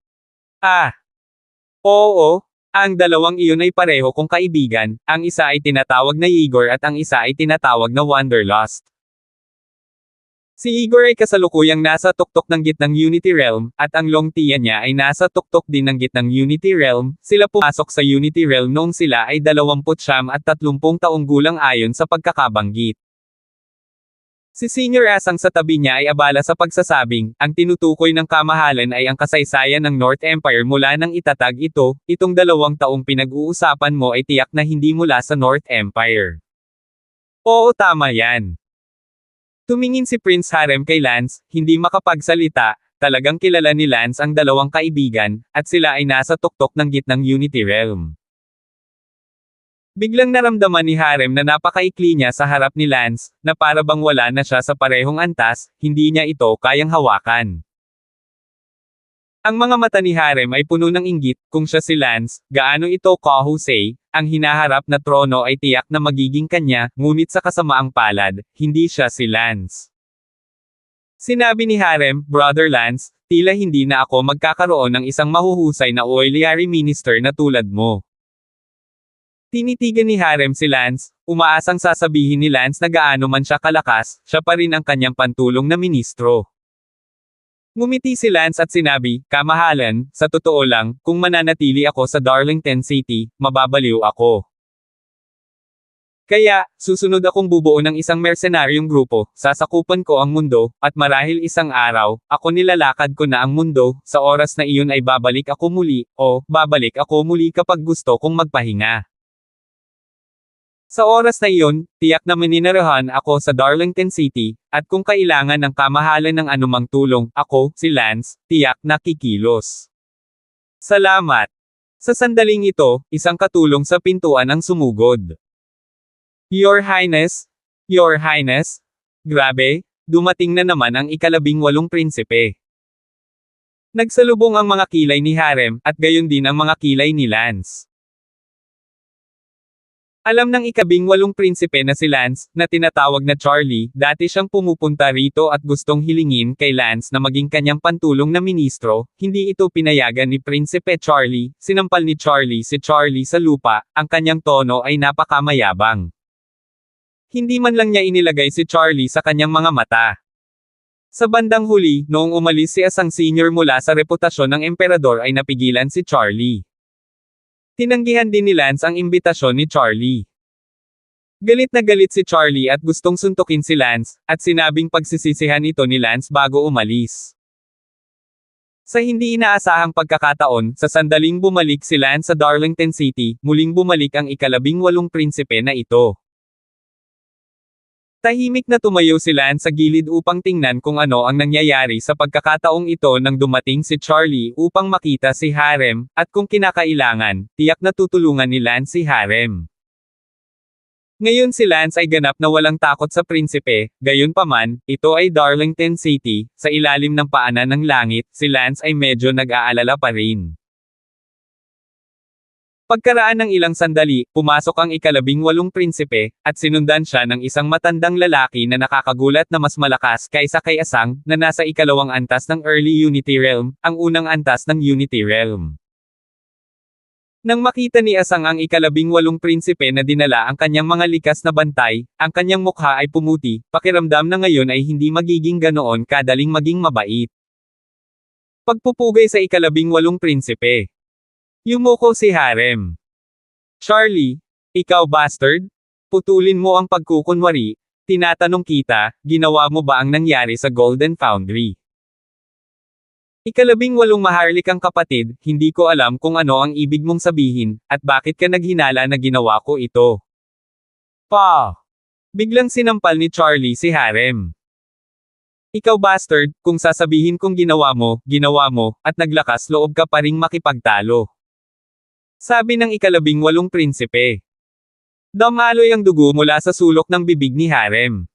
Oo, ang dalawang iyon ay pareho kong kaibigan, ang isa ay tinatawag na Igor at ang isa ay tinatawag na Wanderlust. Si Igor ay kasalukuyang nasa tuktok ng gitnang Unity Realm, at ang long tiya niya ay nasa tuktok din ng gitnang Unity Realm, sila pumasok sa Unity Realm noong sila ay 29 at 30 taong gulang ayon sa pagkakabanggit. Si Senior Asang sa tabi niya ay abala sa pagsasabing, ang tinutukoy ng kamahalan ay ang kasaysayan ng North Empire mula nang itatag ito, itong 2 taong pinag-uusapan mo ay tiyak na hindi mula sa North Empire. Oo, tama yan. Tumingin si Prince Harem kay Lance, hindi makapagsalita, talagang kilala ni Lance ang dalawang kaibigan, at sila ay nasa tuktok ng gitnang Unity Realm. Biglang naramdaman ni Harem na napakaikli niya sa harap ni Lance, na para bang wala na siya sa parehong antas, hindi niya ito kayang hawakan. Ang mga mata ni Harem ay puno ng inggit, kung siya si Lance, gaano ito kahusay, ang hinaharap na trono ay tiyak na magiging kanya, ngunit sa kasamaang palad, hindi siya si Lance. Sinabi ni Harem, Brother Lance, tila hindi na ako magkakaroon ng isang mahuhusay na oiliary minister na tulad mo. Tinitigan ni Harem si Lance, umaasang sasabihin ni Lance na gaano man siya kalakas, siya pa rin ang kanyang pantulong na ministro. Ngumiti si Lance at sinabi, Kamahalan, sa totoo lang, kung mananatili ako sa Darlington City, mababaliw ako. Kaya, susunod akong bubuo ng isang mercenaryong grupo, sasakupan ko ang mundo, at marahil isang araw, ako nilalakad ko na ang mundo, sa oras na iyon ay babalik ako muli, o, babalik ako muli kapag gusto kong magpahinga. Sa oras na iyon, tiyak na maninirahan ako sa Darlington City, at kung kailangan ng kamahalan ng anumang tulong, ako, si Lance, tiyak na kikilos. Salamat. Sa sandaling ito, isang katulong sa pintuan ang sumugod. Your Highness? Your Highness? Grabe, dumating na naman ang ika-18 prinsipe. Nagsalubong ang mga kilay ni Harem, at gayon din ang mga kilay ni Lance. Alam ng ika-18 prinsipe na si Lance, na tinatawag na Charlie, dati siyang pumupunta rito at gustong hilingin kay Lance na maging kanyang pantulong na ministro, hindi ito pinayagan ni Prinsipe Charlie, sinampal ni Charlie si Charlie sa lupa, ang kanyang tono ay napakamayabang. Hindi man lang niya inilagay si Charlie sa kanyang mga mata. Sa bandang huli, noong umalis si Asang Senior mula sa reputasyon ng emperador ay napigilan si Charlie. Tinanggihan din ni Lance ang imbitasyon ni Charlie. Galit na galit si Charlie at gustong suntukin si Lance, at sinabing pagsisisihan ito ni Lance bago umalis. Sa hindi inaasahang pagkakataon, sa sandaling bumalik si Lance sa Darlington City, muling bumalik ang ika-18 prinsipe na ito. Tahimik na tumayo si Lance sa gilid upang tingnan kung ano ang nangyayari sa pagkakataong ito nang dumating si Charlie upang makita si Harem, at kung kinakailangan, tiyak na tutulungan ni Lance si Harem. Ngayon si Lance ay ganap na walang takot sa prinsipe, gayunpaman, ito ay Darlington City, sa ilalim ng paanan ng langit, si Lance ay medyo nag-aalala pa rin. Pagkaraan ng ilang sandali, pumasok ang ika-18 prinsipe, at sinundan siya ng isang matandang lalaki na nakakagulat na mas malakas kaysa kay Asang, na nasa ika-2 antas ng Early Unity Realm, ang unang antas ng Unity Realm. Nang makita ni Asang ang ika-18 prinsipe na dinala ang kanyang mga likas na bantay, ang kanyang mukha ay pumuti, pakiramdam na ngayon ay hindi magiging ganoon kadaling maging mabait. Pagpupugay sa ika-18 prinsipe. Yumuko si Harem. Charlie, ikaw bastard? Putulin mo ang pagkukunwari. Tinatanong kita, ginawa mo ba ang nangyari sa Golden Foundry? Ika-18 maharlikang kapatid, hindi ko alam kung ano ang ibig mong sabihin, at bakit ka naghinala na ginawa ko ito. Pa! Biglang sinampal ni Charlie si Harem. Ikaw bastard, kung sasabihin kong ginawa mo, at naglakas loob ka pa ring makipagtalo. Sabi ng ika-18 prinsipe. Damaloy ang dugo mula sa sulok ng bibig ni Harem.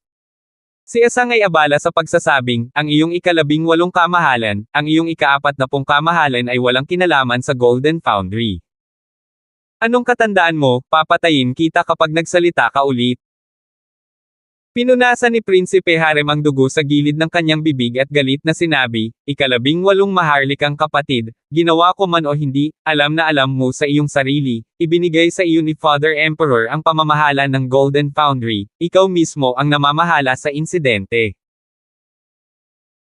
Si Asang ay abala sa pagsasabing, ang iyong ika-18 kamahalan, ang iyong ika-40 kamahalan ay walang kinalaman sa Golden Foundry. Anong katandaan mo, papatayin kita kapag nagsalita ka ulit? Pinunasan ni Prinsipe Harem ang dugo sa gilid ng kanyang bibig at galit na sinabi, ika-18 maharlikang kapatid, ginawa ko man o hindi, alam na alam mo sa iyong sarili, ibinigay sa iyo ni Father Emperor ang pamamahala ng Golden Foundry, ikaw mismo ang namamahala sa insidente.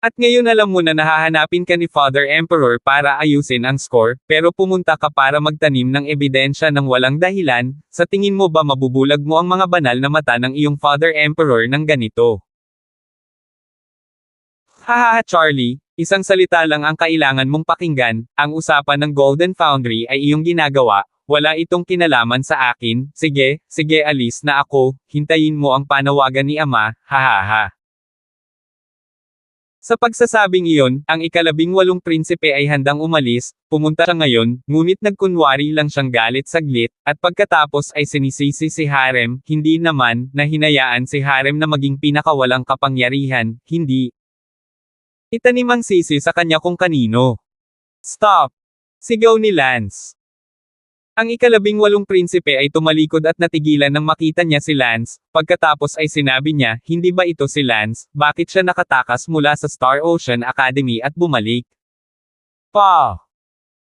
At ngayon alam mo na nahahanapin ka ni Father Emperor para ayusin ang score, pero pumunta ka para magtanim ng ebidensya ng walang dahilan, sa tingin mo ba mabubulag mo ang mga banal na mata ng iyong Father Emperor ng ganito? Hahaha Charlie, isang salita lang ang kailangan mong pakinggan, ang usapan ng Golden Foundry ay iyong ginagawa, wala itong kinalaman sa akin, sige alis na ako, hintayin mo ang panawagan ni Ama, hahaha. Sa pagsasabing iyon, ang ika-18 prinsipe ay handang umalis, pumunta siya ngayon, ngunit nagkunwari lang siyang galit saglit, at pagkatapos ay sinisisi si Harem, hindi naman, na hinayaan si Harem na maging pinakawalang kapangyarihan, hindi. Itanim ang sisi sa kanya kung kanino. Stop! Sigaw ni Lance. Ang ika-18 prinsipe ay tumalikod at natigilan nang makita niya si Lance, pagkatapos ay sinabi niya, hindi ba ito si Lance, bakit siya nakatakas mula sa Star Ocean Academy at bumalik? Pa!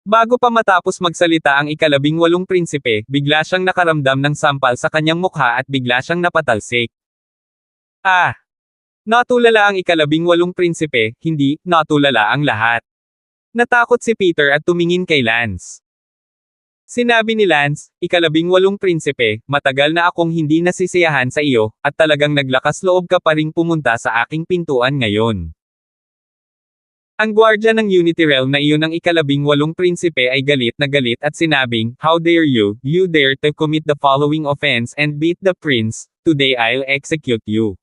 Bago pa matapos magsalita ang ika-18 prinsipe, bigla siyang nakaramdam ng sampal sa kanyang mukha at bigla siyang napatalsik. Ah! Natulala ang ika-18 prinsipe, hindi, natulala ang lahat. Natakot si Peter at tumingin kay Lance. Sinabi ni Lance, ika-18 prinsipe, matagal na akong hindi nasisiyahan sa iyo, at talagang naglakas loob ka pa ring pumunta sa aking pintuan ngayon. Ang gwardya ng Unity Realm na iyon ang ika-18 prinsipe ay galit na galit at sinabing, "How dare you, you dare to commit the following offense and beat the prince, today I'll execute you."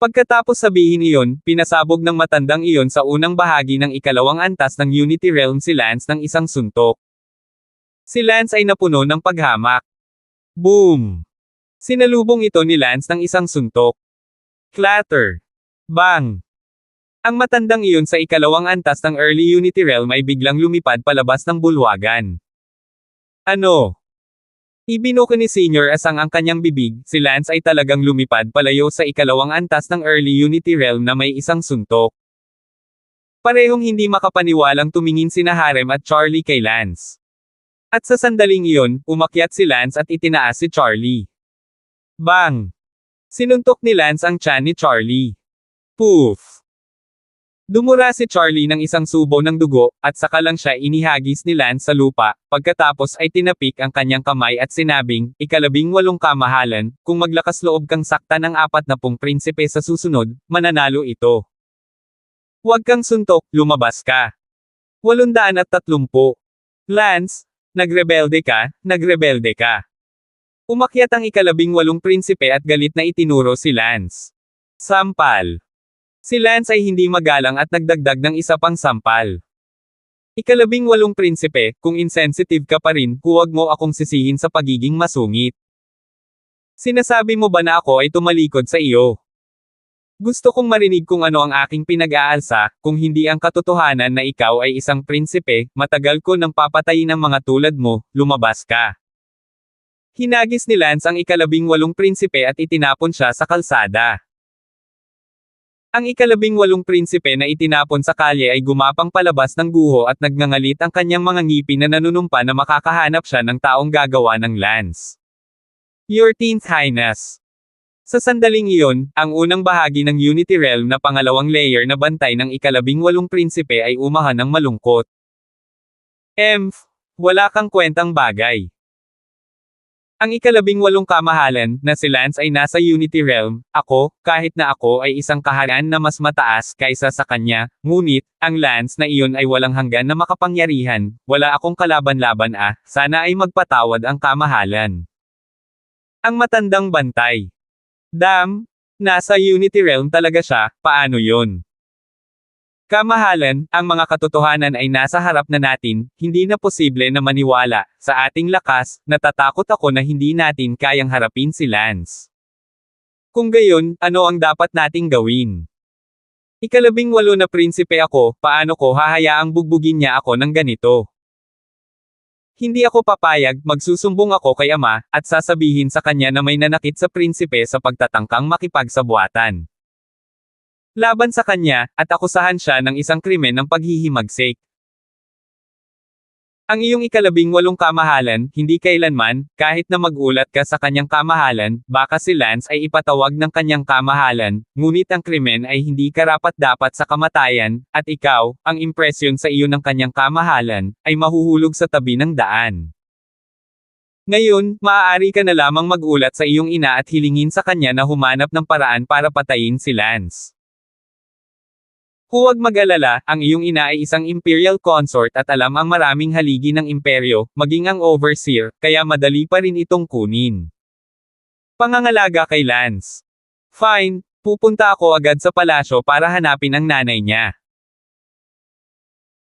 Pagkatapos sabihin iyon, pinasabog ng matandang iyon sa unang bahagi ng ikalawang antas ng Unity Realm si Lance ng isang suntok. Si Lance ay napuno ng paghamak. Boom! Sinalubong ito ni Lance ng isang suntok. Clatter! Bang! Ang matandang iyon sa ikalawang antas ng Early Unity Realm ay biglang lumipad palabas ng bulwagan. Ano? Ibinuko ni Senior Asang ang kanyang bibig, si Lance ay talagang lumipad palayo sa ikalawang antas ng Early Unity Realm na may isang suntok. Parehong hindi makapaniwalang tumingin sina Harem at Charlie kay Lance. At sa sandaling iyon, umakyat si Lance at itinaas si Charlie. Bang! Sinuntok ni Lance ang tiyan ni Charlie. Poof! Dumura si Charlie ng isang subo ng dugo, at saka lang siya inihagis ni Lance sa lupa, pagkatapos ay tinapik ang kanyang kamay at sinabing, "18 kamahalan, kung maglakas loob kang saktan ng 40 prinsipe sa susunod, mananalo ito. Huwag kang suntok, lumabas ka. 830. Lance, nagrebelde ka, nagrebelde ka." Umakyat ang 18 prinsipe at galit na itinuro si Lance. Sampal. Si Lance ay hindi magalang at nagdagdag ng isa pang sampal. 18 prinsipe, kung insensitive ka pa rin, huwag mo akong sisihin sa pagiging masungit. Sinasabi mo ba na ako ay tumalikod sa iyo? Gusto kong marinig kung ano ang aking pinag-aalsa, kung hindi ang katotohanan na ikaw ay isang prinsipe, matagal ko nang papatayin ng mga tulad mo, lumabas ka. Hinagis ni Lance ang 18 prinsipe at itinapon siya sa kalsada. Ang 18 prinsipe na itinapon sa kalye ay gumapang palabas ng guho at nagngangalit ang kanyang mga ngipin na nanunumpa na makakahanap siya ng taong gagawa ng Lance. Your 10th Highness. Sa sandaling iyon, ang unang bahagi ng Unity Realm na pangalawang layer na bantay ng 18 prinsipe ay umahan ng malungkot. Wala kang kwentang bagay. Ang 18 kamahalan, na si Lance ay nasa Unity Realm, kahit na ako ay isang kaharian na mas mataas kaysa sa kanya, ngunit, ang Lance na iyon ay walang hanggan na makapangyarihan, wala akong kalaban-laban sana ay magpatawad ang kamahalan. Ang matandang bantay. Nasa Unity Realm talaga siya, paano yun? Kamahalan, ang mga katotohanan ay nasa harap na natin, hindi na posible na maniwala, sa ating lakas, natatakot ako na hindi natin kayang harapin si Lance. Kung gayon, ano ang dapat nating gawin? 18 na prinsipe ako, paano ko hahayaang bugbugin niya ako ng ganito? Hindi ako papayag, magsusumbong ako kay ama, at sasabihin sa kanya na may nanakit sa prinsipe sa pagtatangkang makipagsabuatan laban sa kanya, at akusahan siya ng isang krimen ng paghihimagsik. Ang iyong 18 kamahalan, hindi kailanman, kahit na magulat ka sa kanyang kamahalan, baka si Lance ay ipatawag ng kanyang kamahalan, ngunit ang krimen ay hindi karapat-dapat sa kamatayan, at ikaw, ang impresyon sa iyo ng kanyang kamahalan, ay mahuhulog sa tabi ng daan. Ngayon, maaari ka na lamang magulat sa iyong ina at hilingin sa kanya na humanap ng paraan para patayin si Lance. Huwag mag-alala, ang iyong ina ay isang imperial consort at alam ang maraming haligi ng imperyo, maging ang overseer, kaya madali pa rin itong kunin. Pangangalaga kay Lance. Fine, pupunta ako agad sa palasyo para hanapin ang nanay niya.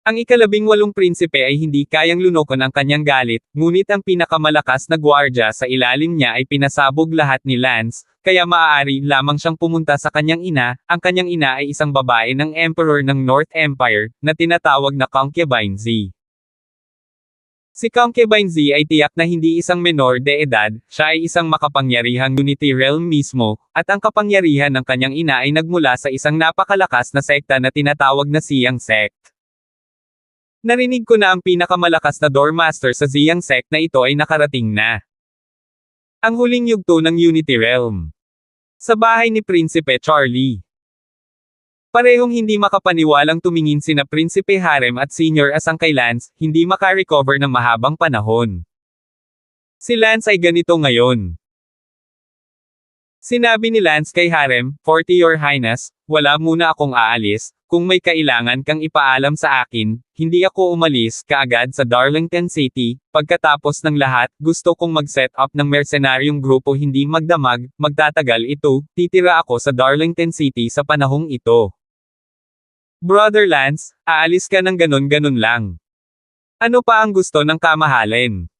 Ang 18 prinsipe ay hindi kayang lunokon ang kanyang galit, ngunit ang pinakamalakas na gwardya sa ilalim niya ay pinasabog lahat ni Lance, kaya maaari lamang siyang pumunta sa kanyang ina. Ang kanyang ina ay isang babae ng Emperor ng North Empire, na tinatawag na Concubine Z. Si Concubine Z ay tiyak na hindi isang menor de edad, siya ay isang makapangyarihang Unity Realm mismo, at ang kapangyarihan ng kanyang ina ay nagmula sa isang napakalakas na sekta na tinatawag na Ziyang Sect. Narinig ko na ang pinakamalakas na Doormaster sa Ziyang Sect na ito ay nakarating na. Ang huling yugto ng Unity Realm. Sa bahay ni Prinsipe Charlie. Parehong hindi makapaniwalang tumingin sina Prinsipe Harem at Senior Asang kay Lance, hindi makarecover ng mahabang panahon. Si Lance ay ganito ngayon. Sinabi ni Lance kay Harem, 40 Your Highness, wala muna akong aalis, kung may kailangan kang ipaalam sa akin, hindi ako umalis kaagad sa Darlington City, pagkatapos ng lahat, gusto kong mag-set up ng mercenaryong grupo hindi magdamag, magtatagal ito, titira ako sa Darlington City sa panahong ito. Brother Lance, aalis ka ng ganun-ganun lang. Ano pa ang gusto ng kamahalin?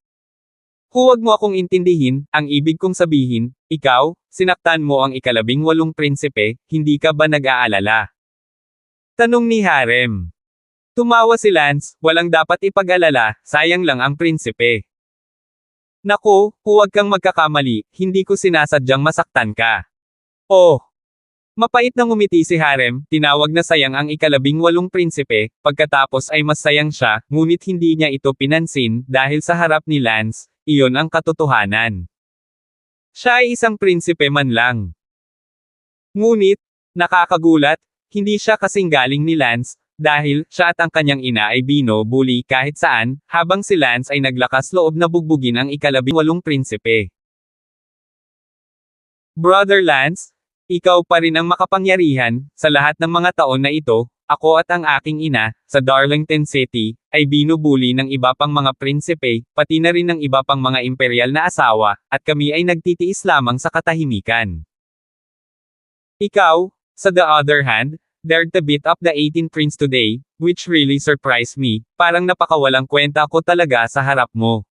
Huwag mo akong intindihin, ang ibig kong sabihin, ikaw, sinaktan mo ang ika-18 prinsipe, hindi ka ba nag-aalala? Tanong ni Harem. Tumawa si Lance, walang dapat ipag-alala, sayang lang ang prinsipe. Naku, huwag kang magkakamali, hindi ko sinasadyang masaktan ka. Oh! Mapait na ngumiti si Harem, tinawag na sayang ang ika-18 prinsipe, pagkatapos ay mas sayang siya, ngunit hindi niya ito pinansin, dahil sa harap ni Lance, iyon ang katotohanan. Siya ay isang prinsipe man lang. Ngunit, nakakagulat, hindi siya kasing galing ni Lance, dahil siya at ang kanyang ina ay binubuli kahit saan, habang si Lance ay naglakas loob na bugbugin ang ika-18 prinsipe. Brother Lance, ikaw pa rin ang makapangyarihan, sa lahat ng mga taon na ito, ako at ang aking ina, sa Darlington City, ay binubuli ng iba pang mga prinsipe, pati na rin ng iba pang mga imperial na asawa, at kami ay nagtitiis lamang sa katahimikan. Ikaw, sa the other hand, dared to beat up the 18th prince today, which really surprised me, parang napakawalang kwenta ko talaga sa harap mo.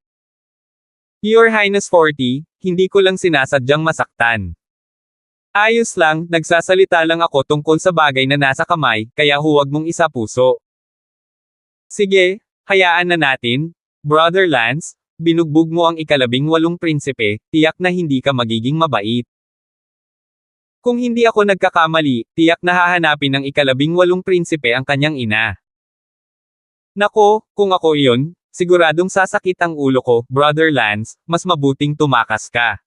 Your Highness 40, hindi ko lang sinasadyang masaktan. Ayos lang, nagsasalita lang ako tungkol sa bagay na nasa kamay, kaya huwag mong isapuso. Sige, hayaan na natin, Brother Lance, binugbog mo ang ika-18 prinsipe, tiyak na hindi ka magiging mabait. Kung hindi ako nagkakamali, tiyak na hahanapin ng ika-18 prinsipe ang kanyang ina. Nako, kung ako iyon, siguradong sasakit ang ulo ko, Brother Lance, mas mabuting tumakas ka.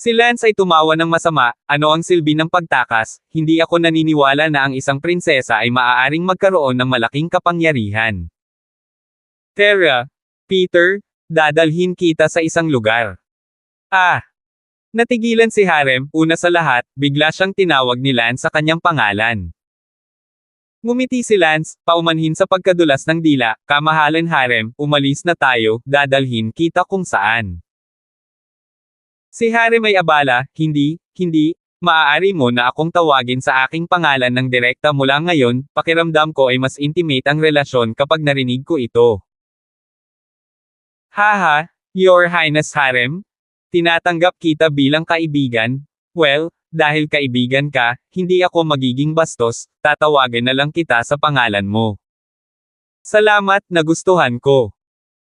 Si Lance ay tumawa ng masama, ano ang silbi ng pagtakas, hindi ako naniniwala na ang isang prinsesa ay maaaring magkaroon ng malaking kapangyarihan. Tara, Peter, dadalhin kita sa isang lugar. Ah! Natigilan si Harem, una sa lahat, bigla siyang tinawag ni Lance sa kanyang pangalan. Ngumiti si Lance, paumanhin sa pagkadulas ng dila, kamahalan Harem, umalis na tayo, dadalhin kita kung saan. Si Harem ay abala, hindi, maaari mo na akong tawagin sa aking pangalan ng direkta mula ngayon, pakiramdam ko ay mas intimate ang relasyon kapag narinig ko ito. Haha, Your Highness Harem? Tinatanggap kita bilang kaibigan? Well, dahil kaibigan ka, hindi ako magiging bastos, tatawagan na lang kita sa pangalan mo. Salamat, nagustuhan ko.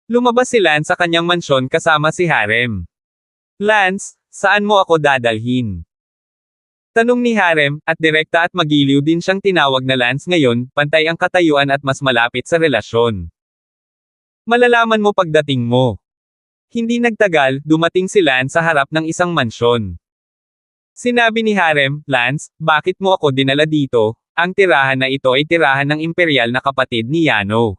Lumabas si Lance sa kanyang mansyon kasama si Harem. Lance, saan mo ako dadalhin? Tanong ni Harem, at direkta at magiliw din siyang tinawag na Lance ngayon, pantay ang katayuan at mas malapit sa relasyon. Malalaman mo pagdating mo. Hindi nagtagal, dumating si Lance sa harap ng isang mansyon. Sinabi ni Harem, Lance, bakit mo ako dinala dito? Ang tirahan na ito ay tirahan ng imperial na kapatid ni Yano.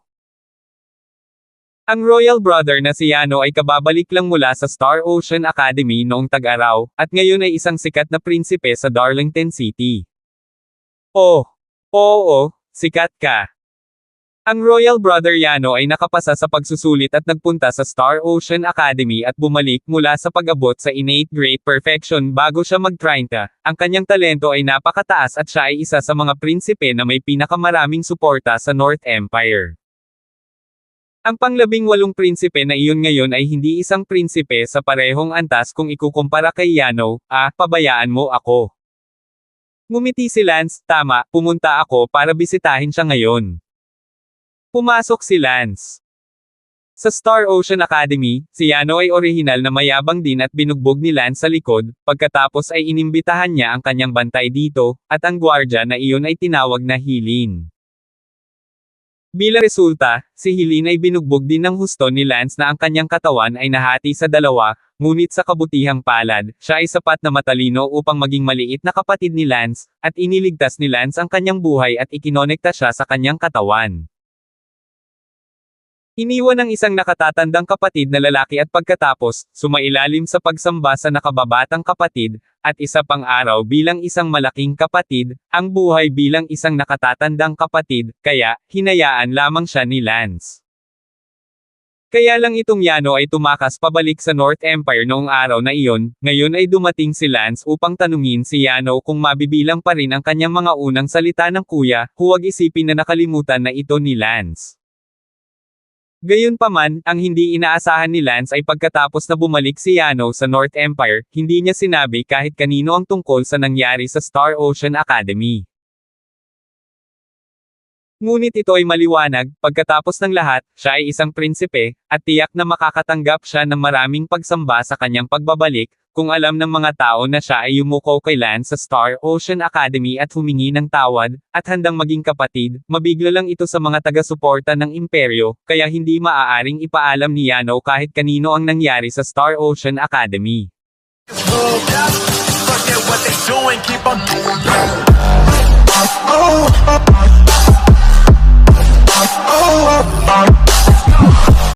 Ang royal brother na si Yano ay kababalik lang mula sa Star Ocean Academy noong tag-araw, at ngayon ay isang sikat na prinsipe sa Darlington City. Oh! Oo, sikat ka. Ang royal brother Yano ay nakapasa sa pagsusulit at nagpunta sa Star Ocean Academy at bumalik mula sa pag-abot sa innate great perfection bago siya mag-30. Ang kanyang talento ay napakataas at siya ay isa sa mga prinsipe na may pinakamaraming suporta sa North Empire. Ang pang-18 prinsipe na iyon ngayon ay hindi isang prinsipe sa parehong antas kung ikukumpara kay Yano, pabayaan mo ako. Ngumiti si Lance, tama, pumunta ako para bisitahin siya ngayon. Pumasok si Lance. Sa Star Ocean Academy, si Yano ay orihinal na mayabang din at binugbog ni Lance sa likod, pagkatapos ay inimbitahan niya ang kanyang bantay dito, at ang gwardya na iyon ay tinawag na Hilin. Bilang resulta, si Hilin ay binugbog din ng husto ni Lance na ang kanyang katawan ay nahati sa dalawa, ngunit sa kabutihang palad, siya ay sapat na matalino upang maging maliit na kapatid ni Lance, at iniligtas ni Lance ang kanyang buhay at ikinonekta siya sa kanyang katawan. Iniwan ng isang nakatatandang kapatid na lalaki at pagkatapos, sumailalim sa pagsamba sa nakababatang kapatid, at isa pang araw bilang isang malaking kapatid, ang buhay bilang isang nakatatandang kapatid, kaya, hinayaan lamang siya ni Lance. Kaya lang itong Yano ay tumakas pabalik sa North Empire noong araw na iyon, ngayon ay dumating si Lance upang tanungin si Yano kung mabibilang pa rin ang kanyang mga unang salita ng kuya, huwag isipin na nakalimutan na ito ni Lance. Gayunpaman, ang hindi inaasahan ni Lance ay pagkatapos na bumalik si Yano sa North Empire, hindi niya sinabi kahit kanino ang tungkol sa nangyari sa Star Ocean Academy. Ngunit ito ay maliwanag, pagkatapos ng lahat, siya ay isang prinsipe, at tiyak na makakatanggap siya ng maraming pagsamba sa kanyang pagbabalik, kung alam ng mga tao na siya ay yumuko kay Lance sa Star Ocean Academy at humingi ng tawad, at handang maging kapatid, mabigla lang ito sa mga taga-suporta ng imperyo, kaya hindi maaaring ipaalam ni Yano kahit kanino ang nangyari sa Star Ocean Academy. Forget what they doing, keep on doing that.